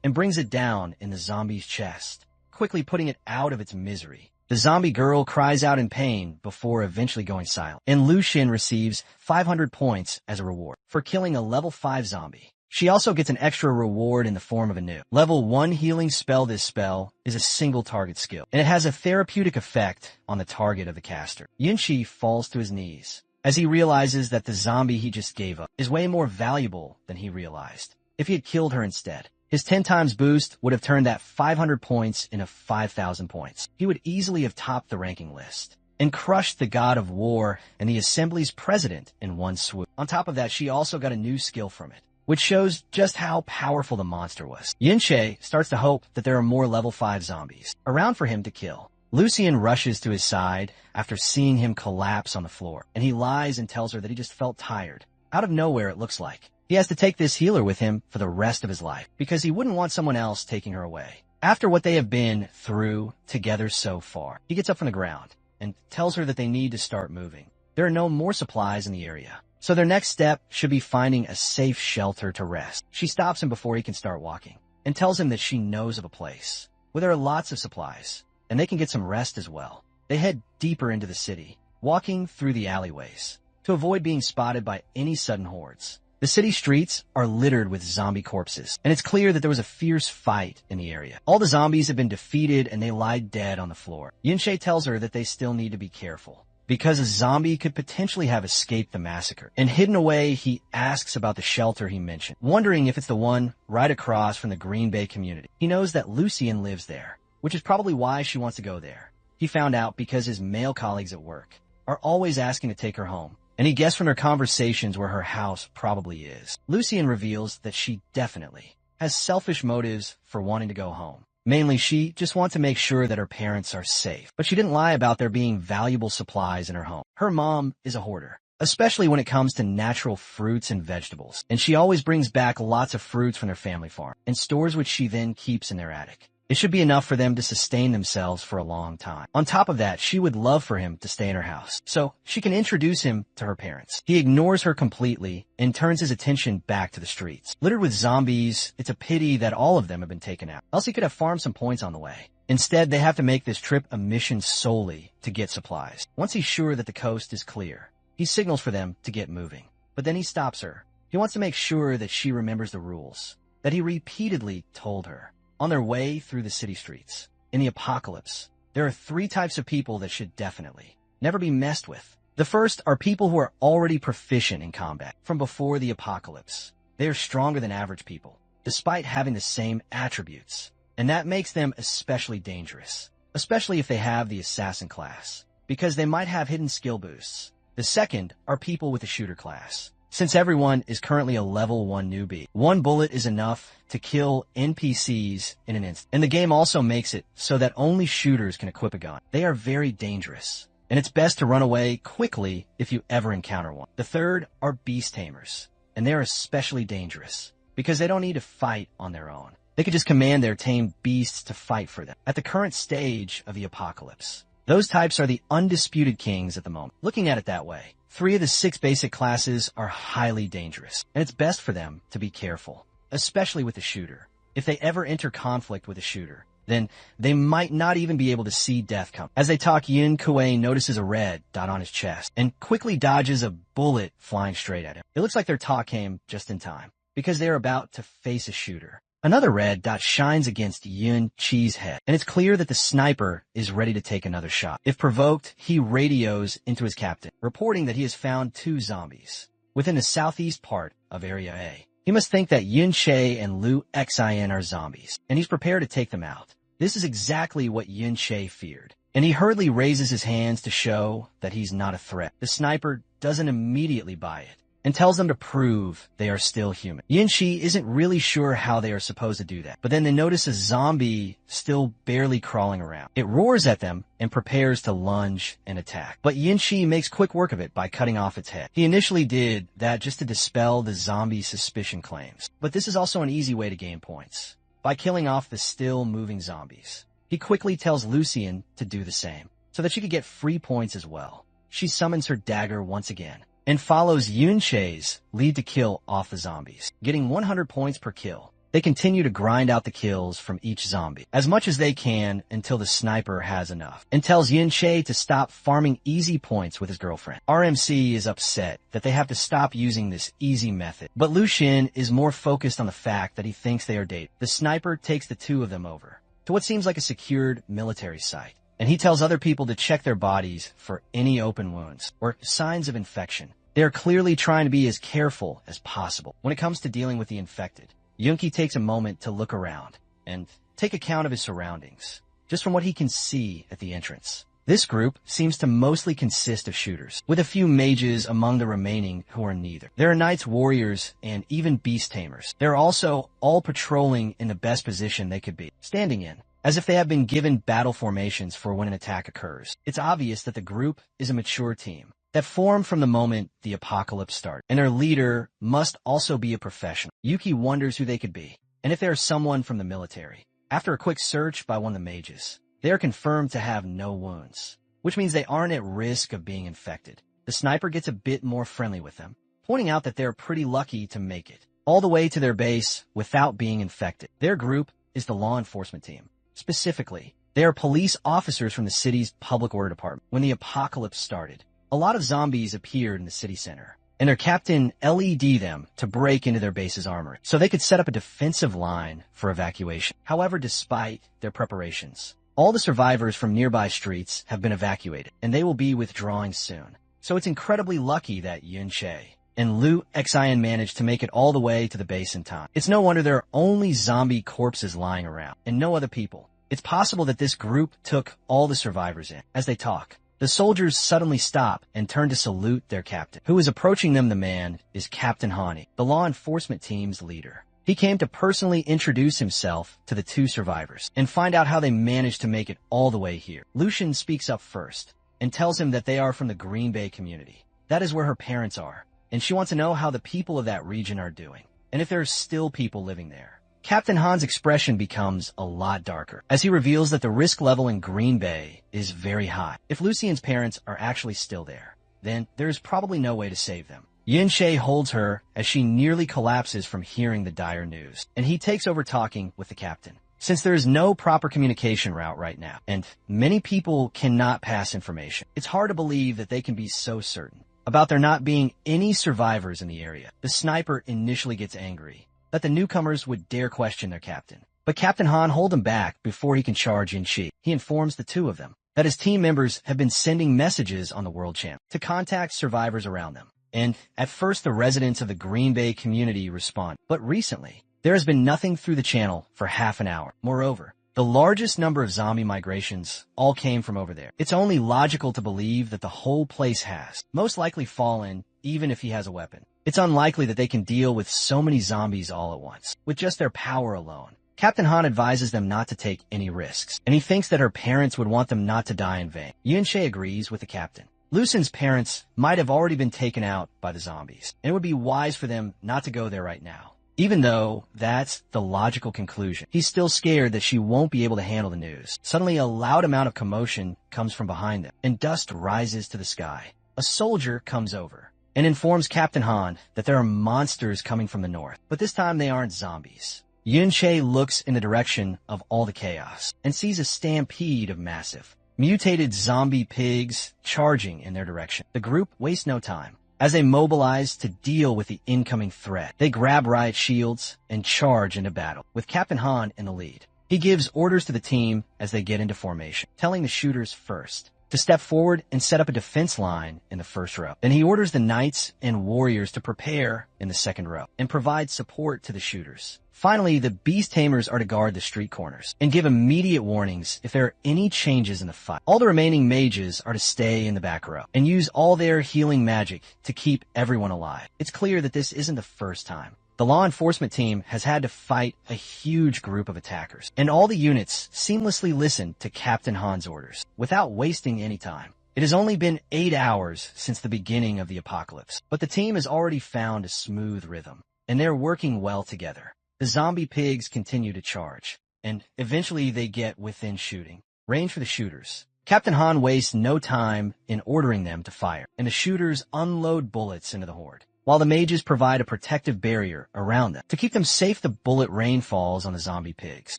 Speaker 1: and brings it down in the zombie's chest, quickly putting it out of its misery. The zombie girl cries out in pain before eventually going silent, and Lu Xin receives 500 points as a reward for killing a level 5 zombie. She also gets an extra reward in the form of a new level 1 healing spell. This spell is a single target skill, and it has a therapeutic effect on the target of the caster. Yunqi falls to his knees as he realizes that the zombie he just gave up is way more valuable than he realized. If he had killed her instead, his 10 times boost would have turned that 500 points into 5,000 points. He would easily have topped the ranking list and crushed the god of war and the assembly's president in one swoop. On top of that, she also got a new skill from it, which shows just how powerful the monster was. Yunqi starts to hope that there are more level 5 zombies around for him to kill. Lucien rushes to his side after seeing him collapse on the floor, and he lies and tells her that he just felt tired. Out of nowhere, it looks like. He has to take this healer with him for the rest of his life because he wouldn't want someone else taking her away. After what they have been through together so far, he gets up from the ground and tells her that they need to start moving. There are no more supplies in the area, so their next step should be finding a safe shelter to rest. She stops him before he can start walking and tells him that she knows of a place where there are lots of supplies and they can get some rest as well. They head deeper into the city, walking through the alleyways to avoid being spotted by any sudden hordes. The city streets are littered with zombie corpses, and it's clear that there was a fierce fight in the area. All the zombies have been defeated and they lie dead on the floor. Yunqi tells her that they still need to be careful because a zombie could potentially have escaped the massacre. And hidden away, he asks about the shelter he mentioned, wondering if it's the one right across from the Green Bay community. He knows that Lucien lives there, which is probably why she wants to go there. He found out because his male colleagues at work are always asking to take her home, and he guessed from their conversations where her house probably is. Lucien reveals that she definitely has selfish motives for wanting to go home. Mainly, she just wants to make sure that her parents are safe. But she didn't lie about there being valuable supplies in her home. Her mom is a hoarder, especially when it comes to natural fruits and vegetables. And she always brings back lots of fruits from their family farm and stores which she then keeps in their attic. It should be enough for them to sustain themselves for a long time. On top of that, she would love for him to stay in her house so she can introduce him to her parents. He ignores her completely and turns his attention back to the streets. Littered with zombies, it's a pity that all of them have been taken out. Else he could have farmed some points on the way. Instead, they have to make this trip a mission solely to get supplies. Once he's sure that the coast is clear, he signals for them to get moving. But then he stops her. He wants to make sure that she remembers the rules that he repeatedly told her. On their way through the city streets, in the apocalypse, there are 3 types of people that should definitely never be messed with. The first are people who are already proficient in combat from before the apocalypse. They are stronger than average people, despite having the same attributes, and that makes them especially dangerous, especially if they have the assassin class, because they might have hidden skill boosts. The second are people with the shooter class. Since everyone is currently a level 1 newbie, 1 bullet is enough to kill NPCs in an instant. And the game also makes it so that only shooters can equip a gun. They are very dangerous, and it's best to run away quickly if you ever encounter one. The third are beast tamers, and they're especially dangerous because they don't need to fight on their own. They could just command their tamed beasts to fight for them. At the current stage of the apocalypse, those types are the undisputed kings at the moment. Looking at it that way, 3 of the 6 basic classes are highly dangerous, and it's best for them to be careful, especially with the shooter. If they ever enter conflict with a shooter, then they might not even be able to see death come. As they talk, Yin Kuei notices a red dot on his chest and quickly dodges a bullet flying straight at him. It looks like their talk came just in time because they are about to face a shooter. Another red dot shines against Yun Chi's head, and it's clear that the sniper is ready to take another shot. If provoked, he radios into his captain, reporting that he has found 2 zombies within the southeast part of Area A. He must think that Yun Che and Lu Xin are zombies, and he's prepared to take them out. This is exactly what Yun Che feared, and he hurriedly raises his hands to show that he's not a threat. The sniper doesn't immediately buy it and tells them to prove they are still human. Yinshi isn't really sure how they are supposed to do that, but then they notice a zombie still barely crawling around. It roars at them and prepares to lunge and attack, but Yinshi makes quick work of it by cutting off its head. He initially did that just to dispel the zombie suspicion claims, but this is also an easy way to gain points, by killing off the still moving zombies. He quickly tells Lucian to do the same, so that she could get free points as well. She summons her dagger once again, and follows Yunche's lead to kill off the zombies, getting 100 points per kill. They continue to grind out the kills from each zombie, as much as they can until the sniper has enough, and tells Yunche to stop farming easy points with his girlfriend. RMC is upset that they have to stop using this easy method, but Lucian is more focused on the fact that he thinks they are dating. The sniper takes the two of them over to what seems like a secured military site, and he tells other people to check their bodies for any open wounds or signs of infection. They are clearly trying to be as careful as possible when it comes to dealing with the infected. Yunki takes a moment to look around and take account of his surroundings, just from what he can see at the entrance. This group seems to mostly consist of shooters, with a few mages among the remaining who are neither. There are knights, warriors, and even beast tamers. They're also all patrolling in the best position they could be, standing in, as if they have been given battle formations for when an attack occurs. It's obvious that the group is a mature team that formed from the moment the apocalypse started, and their leader must also be a professional. Yuki wonders who they could be, and if they are someone from the military. After a quick search by one of the mages, they are confirmed to have no wounds, which means they aren't at risk of being infected. The sniper gets a bit more friendly with them, pointing out that they're pretty lucky to make it all the way to their base without being infected. Their group is the law enforcement team. Specifically, they are police officers from the city's public order department. When the apocalypse started, a lot of zombies appeared in the city center, and their captain LED'd them to break into their base's armory so they could set up a defensive line for evacuation. However, despite their preparations, all the survivors from nearby streets have been evacuated, and they will be withdrawing soon. So it's incredibly lucky that Yunche and Liu Xian managed to make it all the way to the base in time. It's no wonder there are only zombie corpses lying around, and no other people. It's possible that this group took all the survivors in. As they talk, the soldiers suddenly stop and turn to salute their captain. Who is approaching them, the man, is Captain Hani, the law enforcement team's leader. He came to personally introduce himself to the two survivors and find out how they managed to make it all the way here. Lucian speaks up first and tells him that they are from the Green Bay community. That is where her parents are, and she wants to know how the people of that region are doing, and if there are still people living there. Captain Han's expression becomes a lot darker as he reveals that the risk level in Green Bay is very high. If Lucian's parents are actually still there, then there is probably no way to save them. Yinche holds her as she nearly collapses from hearing the dire news, and he takes over talking with the captain. Since there is no proper communication route right now, and many people cannot pass information, it's hard to believe that they can be so certain about there not being any survivors in the area. The sniper initially gets angry that the newcomers would dare question their captain, but Captain Han holds him back before he can charge Yinchi. He informs the two of them that his team members have been sending messages on the world channel to contact survivors around them. And at first, the residents of the Green Bay community respond. But recently, there has been nothing through the channel for half an hour. Moreover, the largest number of zombie migrations all came from over there. It's only logical to believe that the whole place has most likely fallen, even if he has a weapon. It's unlikely that they can deal with so many zombies all at once, with just their power alone. Captain Han advises them not to take any risks, and he thinks that her parents would want them not to die in vain. Yunche agrees with the captain. Lucian's parents might have already been taken out by the zombies, and it would be wise for them not to go there right now. Even though that's the logical conclusion, he's still scared that she won't be able to handle the news. Suddenly, a loud amount of commotion comes from behind them, and dust rises to the sky. A soldier comes over and informs Captain Han that there are monsters coming from the north, but this time they aren't zombies. Yunche looks in the direction of all the chaos and sees a stampede of massive, mutated zombie pigs charging in their direction. The group wastes no time as they mobilize to deal with the incoming threat. They grab riot shields and charge into battle, with Captain Han in the lead. He gives orders to the team as they get into formation, telling the shooters first to step forward and set up a defense line in the first row. Then he orders the knights and warriors to prepare in the second row and provide support to the shooters. Finally, the beast tamers are to guard the street corners and give immediate warnings if there are any changes in the fight. All the remaining mages are to stay in the back row and use all their healing magic to keep everyone alive. It's clear that this isn't the first time the law enforcement team has had to fight a huge group of attackers, and all the units seamlessly listen to Captain Han's orders without wasting any time. It has only been 8 hours since the beginning of the apocalypse, but the team has already found a smooth rhythm, and they're working well together. The zombie pigs continue to charge, and eventually they get within shooting range for the shooters. Captain Han wastes no time in ordering them to fire, and the shooters unload bullets into the horde, while the mages provide a protective barrier around them. To keep them safe, the bullet rain falls on the zombie pigs,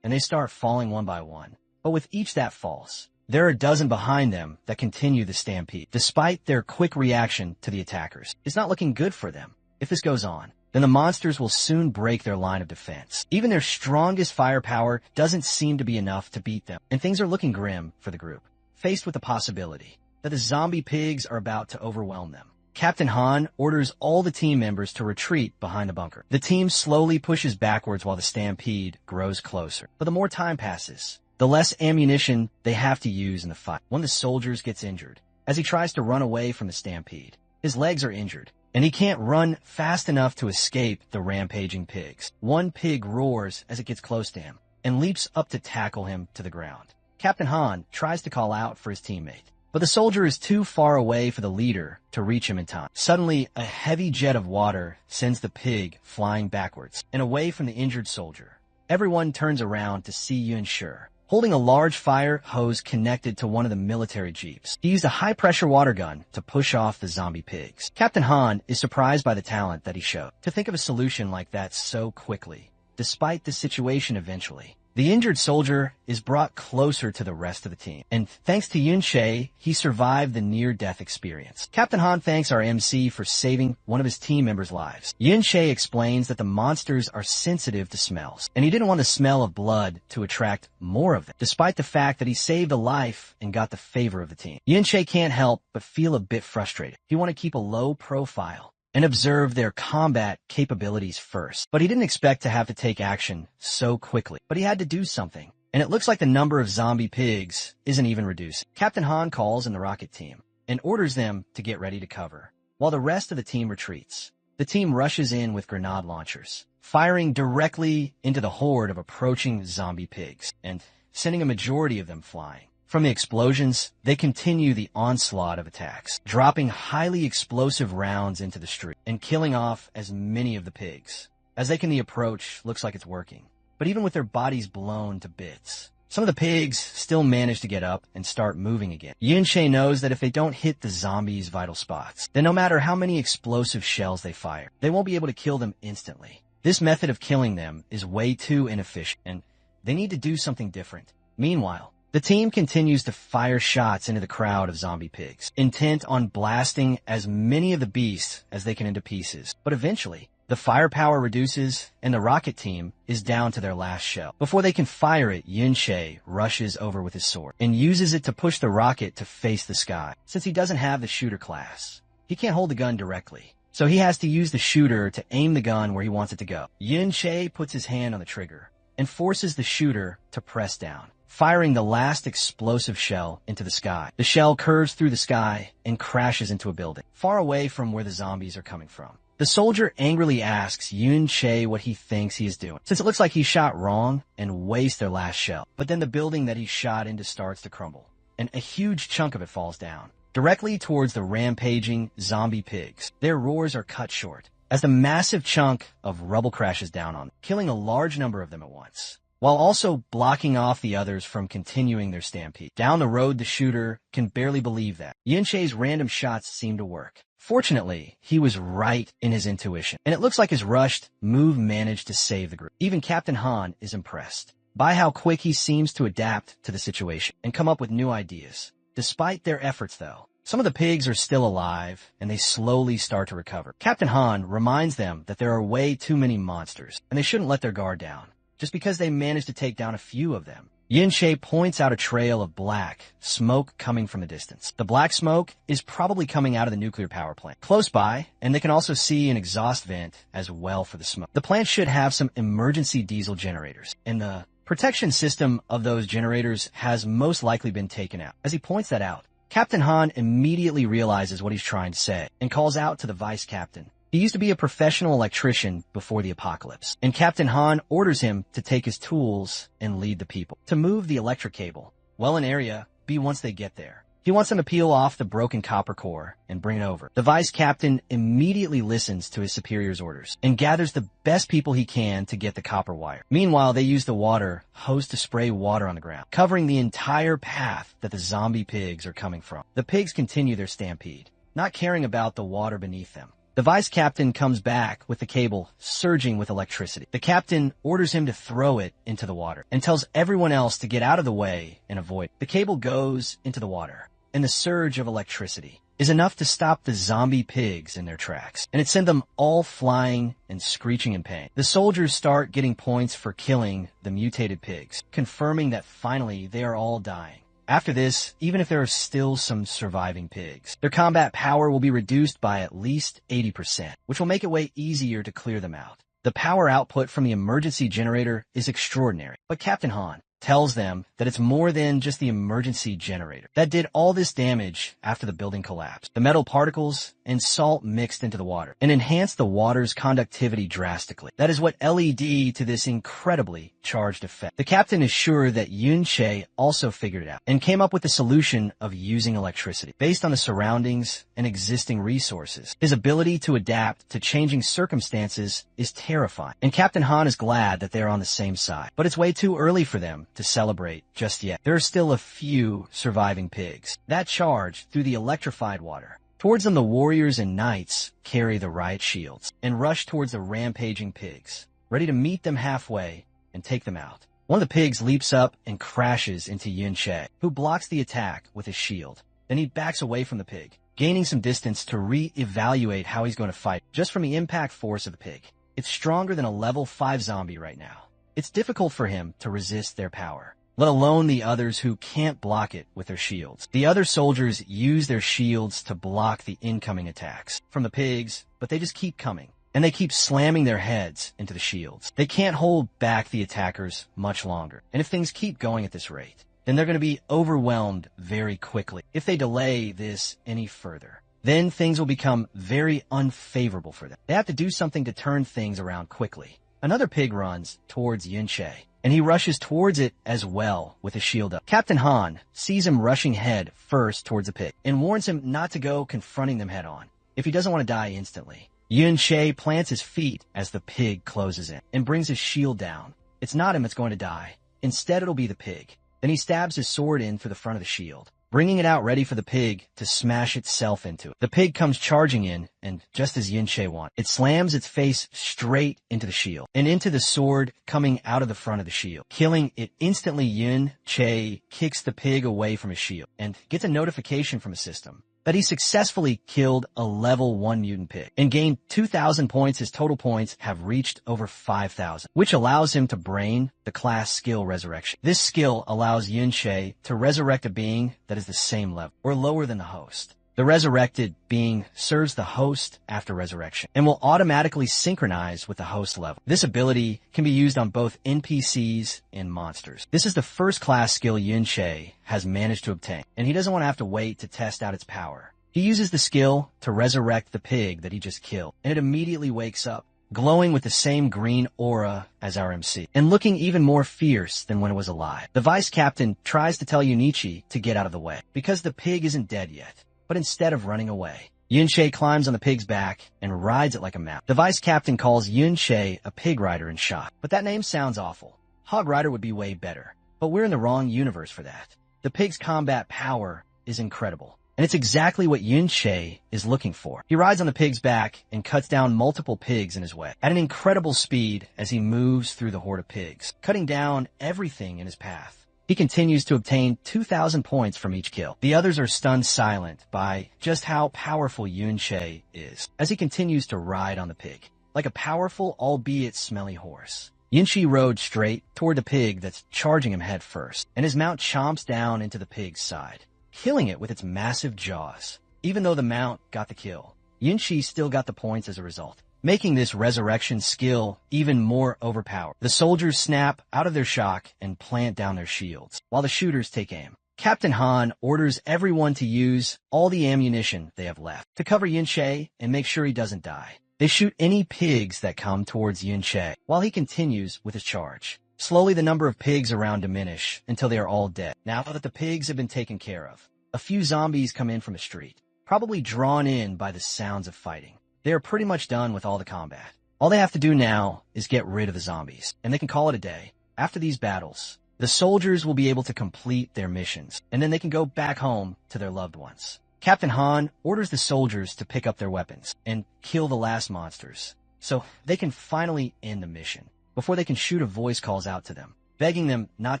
Speaker 1: and they start falling one by one. But with each that falls, there are a dozen behind them that continue the stampede. Despite their quick reaction to the attackers, it's not looking good for them. If this goes on, then the monsters will soon break their line of defense. Even their strongest firepower doesn't seem to be enough to beat them, and things are looking grim for the group, faced with the possibility that the zombie pigs are about to overwhelm them. Captain Han orders all the team members to retreat behind the bunker. The team slowly pushes backwards while the stampede grows closer. But the more time passes, the less ammunition they have to use in the fight. One of the soldiers gets injured as he tries to run away from the stampede. His legs are injured, and he can't run fast enough to escape the rampaging pigs. One pig roars as it gets close to him and leaps up to tackle him to the ground. Captain Han tries to call out for his teammate, but the soldier is too far away for the leader to reach him in time. Suddenly, a heavy jet of water sends the pig flying backwards and away from the injured soldier. Everyone turns around to see Yun Shi, holding a large fire hose connected to one of the military jeeps. He used a high-pressure water gun to push off the zombie pigs. Captain Han is surprised by the talent that he showed to think of a solution like that so quickly. Despite the situation eventually, the injured soldier is brought closer to the rest of the team, and thanks to Yun Shi, he survived the near-death experience. Captain Han thanks our MC for saving one of his team members' lives. Yun Shi explains that the monsters are sensitive to smells, and he didn't want the smell of blood to attract more of them, despite the fact that he saved a life and got the favor of the team. Yun Shi can't help but feel a bit frustrated. He wanted to keep a low profile and observe their combat capabilities first. But he didn't expect to have to take action so quickly. But he had to do something, and it looks like the number of zombie pigs isn't even reducing. Captain Han calls in the rocket team and orders them to get ready to cover, while the rest of the team retreats. The team rushes in with grenade launchers, firing directly into the horde of approaching zombie pigs, and sending a majority of them flying. From the explosions, they continue the onslaught of attacks, dropping highly explosive rounds into the street and killing off as many of the pigs. As they can the approach, looks like it's working. But even with their bodies blown to bits, some of the pigs still manage to get up and start moving again. Yun Shi knows that if they don't hit the zombies' vital spots, then no matter how many explosive shells they fire, they won't be able to kill them instantly. This method of killing them is way too inefficient, and they need to do something different. Meanwhile, the team continues to fire shots into the crowd of zombie pigs, intent on blasting as many of the beasts as they can into pieces. But eventually, the firepower reduces and the rocket team is down to their last shell. Before they can fire it, Yun Shi rushes over with his sword and uses it to push the rocket to face the sky. Since he doesn't have the shooter class, he can't hold the gun directly, so he has to use the shooter to aim the gun where he wants it to go. Yun Shi puts his hand on the trigger and forces the shooter to press down, firing the last explosive shell into the sky. The shell curves through the sky and crashes into a building, far away from where the zombies are coming from. The soldier angrily asks Yun Shi what he thinks he is doing, since it looks like he shot wrong and wastes their last shell. But then the building that he shot into starts to crumble, and a huge chunk of it falls down, directly towards the rampaging zombie pigs. Their roars are cut short as the massive chunk of rubble crashes down on them, killing a large number of them at once, while also blocking off the others from continuing their stampede. Down the road, the shooter can barely believe that Yun Shi's random shots seem to work. Fortunately, he was right in his intuition, and it looks like his rushed move managed to save the group. Even Captain Han is impressed by how quick he seems to adapt to the situation and come up with new ideas. Despite their efforts, though, some of the pigs are still alive, and they slowly start to recover. Captain Han reminds them that there are way too many monsters, and they shouldn't let their guard down. Just because they managed to take down a few of them Yin-Che points out a trail of black smoke coming from a distance. The black smoke is probably coming out of the nuclear power plant close by, and they can also see an exhaust vent as well for the smoke. The plant should have some emergency diesel generators, and the protection system of those generators has most likely been taken out. As he points that out, Captain Han immediately realizes what he's trying to say and calls out to the vice captain. He used to be a professional electrician before the apocalypse, and Captain Han orders him to take his tools and lead the people to move the electric cable, well in area B once they get there. He wants them to peel off the broken copper core and bring it over. The vice captain immediately listens to his superior's orders and gathers the best people he can to get the copper wire. Meanwhile, they use the water hose to spray water on the ground, covering the entire path that the zombie pigs are coming from. The pigs continue their stampede, not caring about the water beneath them. The vice captain comes back with the cable surging with electricity. The captain orders him to throw it into the water and tells everyone else to get out of the way and avoid it. The cable goes into the water, and the surge of electricity is enough to stop the zombie pigs in their tracks, and it sent them all flying and screeching in pain. The soldiers start getting points for killing the mutated pigs, confirming that finally they are all dying. After this, even if there are still some surviving pigs, their combat power will be reduced by at least 80%, which will make it way easier to clear them out. The power output from the emergency generator is extraordinary, but Captain Han tells them that it's more than just the emergency generator that did all this damage after the building collapsed. The metal particles and salt mixed into the water and enhanced the water's conductivity drastically. That is what LED to this incredibly charged effect. The captain is sure that Yin-Che also figured it out and came up with the solution of using electricity based on the surroundings and existing resources. His ability to adapt to changing circumstances is terrifying, and Captain Han is glad that they're on the same side. But it's way too early for them to celebrate just yet. There are still a few surviving pigs that charge through the electrified water. Towards them, the warriors and knights carry the riot shields and rush towards the rampaging pigs, ready to meet them halfway and take them out. One of the pigs leaps up and crashes into Yin-Che, who blocks the attack with his shield. Then he backs away from the pig, gaining some distance to re-evaluate how he's going to fight just from the impact force of the pig. It's stronger than a level 5 zombie right now. It's difficult for him to resist their power, let alone the others who can't block it with their shields. The other soldiers use their shields to block the incoming attacks from the pigs, but they just keep coming, and they keep slamming their heads into the shields. They can't hold back the attackers much longer, and if things keep going at this rate, then they're going to be overwhelmed very quickly. If they delay this any further, then things will become very unfavorable for them. They have to do something to turn things around quickly. Another pig runs towards Yin-Che, and he rushes towards it as well with his shield up. Captain Han sees him rushing head first towards the pig and warns him not to go confronting them head on if he doesn't want to die instantly. Yin-Che plants his feet as the pig closes in and brings his shield down. It's not him that's going to die. Instead, it'll be the pig. Then he stabs his sword in for the front of the shield, bringing it out ready for the pig to smash itself into it. The pig comes charging in, and just as Yin-Che wants, it slams its face straight into the shield and into the sword coming out of the front of the shield. Killing it instantly, Yin-Che kicks the pig away from his shield and gets a notification from a system that he successfully killed a level 1 mutant pig and gained 2,000 points. His total points have reached over 5,000, which allows him to brain the class skill resurrection. This skill allows Yin-Che to resurrect a being that is the same level or lower than the host. The resurrected being serves the host after resurrection and will automatically synchronize with the host level. This ability can be used on both NPCs and monsters. This is the first class skill Yin-Che has managed to obtain, and he doesn't want to have to wait to test out its power. He uses the skill to resurrect the pig that he just killed, and it immediately wakes up, glowing with the same green aura as our MC, and looking even more fierce than when it was alive. The vice captain tries to tell Yunichi to get out of the way, because the pig isn't dead yet. But instead of running away, Yin-Che climbs on the pig's back and rides it like a mount. The vice captain calls Yin-Che a pig rider in shock, but that name sounds awful. Hog rider would be way better, but we're in the wrong universe for that. The pig's combat power is incredible, and it's exactly what Yin-Che is looking for. He rides on the pig's back and cuts down multiple pigs in his way at an incredible speed as he moves through the horde of pigs, cutting down everything in his path. He continues to obtain 2,000 points from each kill. The others are stunned silent by just how powerful Yin-Che is as he continues to ride on the pig, like a powerful, albeit smelly horse. Yinshi rode straight toward the pig that's charging him head first, and his mount chomps down into the pig's side, killing it with its massive jaws. Even though the mount got the kill, Yinshi still got the points as a result, making this resurrection skill even more overpowered. The soldiers snap out of their shock and plant down their shields, while the shooters take aim. Captain Han orders everyone to use all the ammunition they have left to cover Yinshi and make sure he doesn't die. They shoot any pigs that come towards Yinshi while he continues with his charge. Slowly the number of pigs around diminish until they are all dead. Now that the pigs have been taken care of, a few zombies come in from the street, probably drawn in by the sounds of fighting. They are pretty much done with all the combat. All they have to do now is get rid of the zombies, and they can call it a day. After these battles, the soldiers will be able to complete their missions, and then they can go back home to their loved ones. Captain Han orders the soldiers to pick up their weapons and kill the last monsters, so they can finally end the mission, before they can shoot a voice calls out to them, begging them not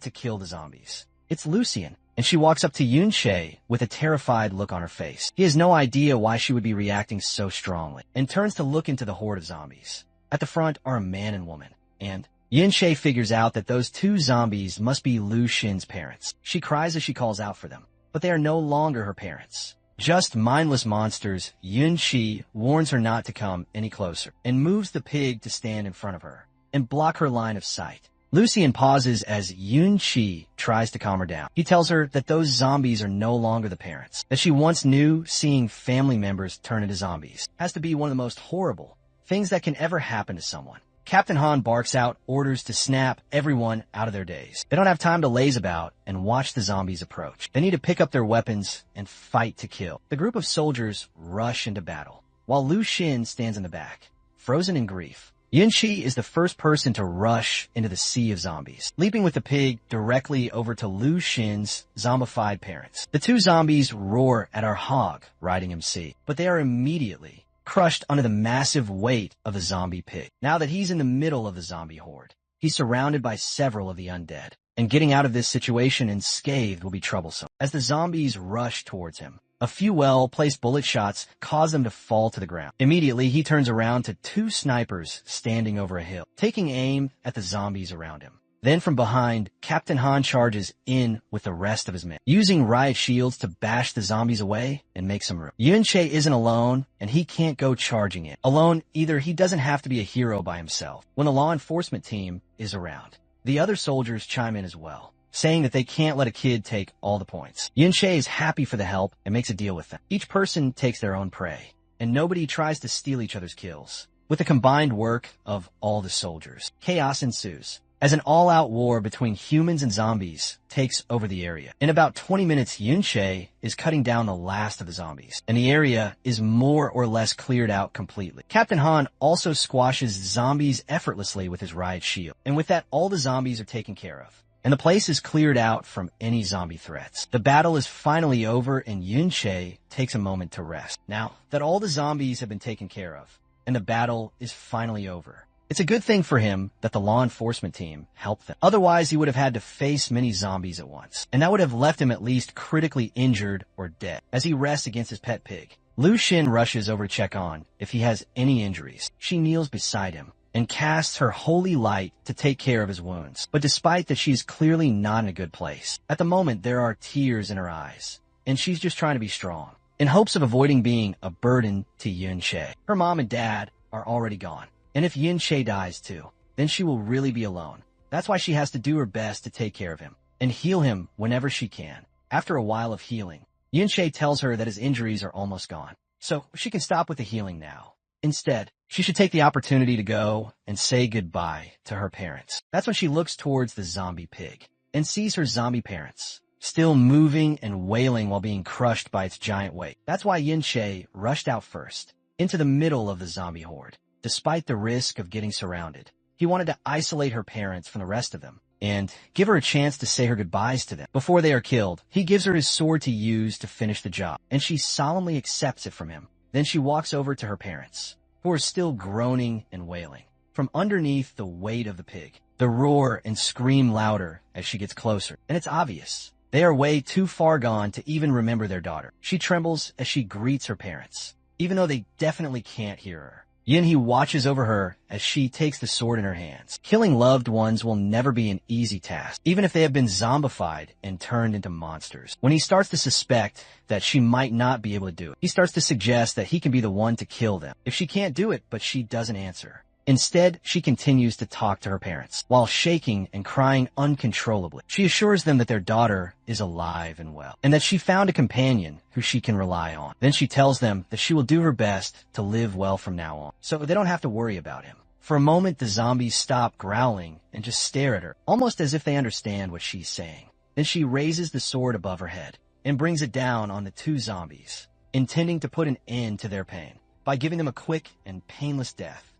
Speaker 1: to kill the zombies. It's Lucian, and she walks up to Yunche with a terrified look on her face. He has no idea why she would be reacting so strongly, and turns to look into the horde of zombies. At the front are a man and woman, and Yunche figures out that those two zombies must be Lu Xin's parents. She cries as she calls out for them, but they are no longer her parents. Just mindless monsters, Yunshi warns her not to come any closer, and moves the pig to stand in front of her and block her line of sight. Lucian pauses as Yunshi tries to calm her down. He tells her that those zombies are no longer the parents, that she once knew seeing family members turn into zombies has to be one of the most horrible things that can ever happen to someone. Captain Han barks out orders to snap everyone out of their days. They don't have time to laze about and watch the zombies approach. They need to pick up their weapons and fight to kill. The group of soldiers rush into battle, while Lu Xin stands in the back, frozen in grief. Yunshi is the first person to rush into the sea of zombies, leaping with the pig directly over to Lu Xin's zombified parents. The two zombies roar at our hog riding him sea, but they are immediately crushed under the massive weight of the zombie pig. Now that he's in the middle of the zombie horde, he's surrounded by several of the undead, and getting out of this situation unscathed will be troublesome. As the zombies rush towards him, a few well-placed bullet shots cause them to fall to the ground. Immediately, he turns around to two snipers standing over a hill, taking aim at the zombies around him. Then from behind, Captain Han charges in with the rest of his men, using riot shields to bash the zombies away and make some room. Yunche isn't alone, and he can't go charging in. Alone, either he doesn't have to be a hero by himself when a law enforcement team is around. The other soldiers chime in as well, saying that they can't let a kid take all the points. Yunche is happy for the help and makes a deal with them. Each person takes their own prey, and nobody tries to steal each other's kills. With the combined work of all the soldiers, chaos ensues as an all-out war between humans and zombies takes over the area. In about 20 minutes, Yunche is cutting down the last of the zombies, and the area is more or less cleared out completely. Captain Han also squashes zombies effortlessly with his riot shield, and with that, all the zombies are taken care of, and the place is cleared out from any zombie threats. The battle is finally over, and Yunche takes a moment to rest. Now that all the zombies have been taken care of, and the battle is finally over, it's a good thing for him that the law enforcement team helped them. Otherwise, he would have had to face many zombies at once, and that would have left him at least critically injured or dead. As he rests against his pet pig, Lu Xin rushes over to check on if he has any injuries. She kneels beside him and casts her holy light to take care of his wounds. But despite that, she's clearly not in a good place. At the moment, there are tears in her eyes, and she's just trying to be strong, in hopes of avoiding being a burden to Yunche. Her mom and dad are already gone, and if Yunche dies too, then she will really be alone. That's why she has to do her best to take care of him and heal him whenever she can. After a while of healing, Yunche tells her that his injuries are almost gone, so she can stop with the healing now. Instead, she should take the opportunity to go and say goodbye to her parents. That's when she looks towards the zombie pig and sees her zombie parents still moving and wailing while being crushed by its giant weight. That's why Yunche rushed out first into the middle of the zombie horde. Despite the risk of getting surrounded, he wanted to isolate her parents from the rest of them and give her a chance to say her goodbyes to them before they are killed. He gives her his sword to use to finish the job, and she solemnly accepts it from him. Then she walks over to her parents, who are still groaning and wailing. From underneath the weight of the pig, they roar and scream louder as she gets closer, and it's obvious they are way too far gone to even remember their daughter. She trembles as she greets her parents, even though they definitely can't hear her. He watches over her as she takes the sword in her hands. Killing loved ones will never be an easy task, even if they have been zombified and turned into monsters. When he starts to suspect that she might not be able to do it, he starts to suggest that he can be the one to kill them if she can't do it, but she doesn't answer. Instead, she continues to talk to her parents, while shaking and crying uncontrollably. She assures them that their daughter is alive and well, and that she found a companion who she can rely on. Then she tells them that she will do her best to live well from now on, so they don't have to worry about him. For a moment, the zombies stop growling and just stare at her, almost as if they understand what she's saying. Then she raises the sword above her head and brings it down on the two zombies, intending to put an end to their pain by giving them a quick and painless death.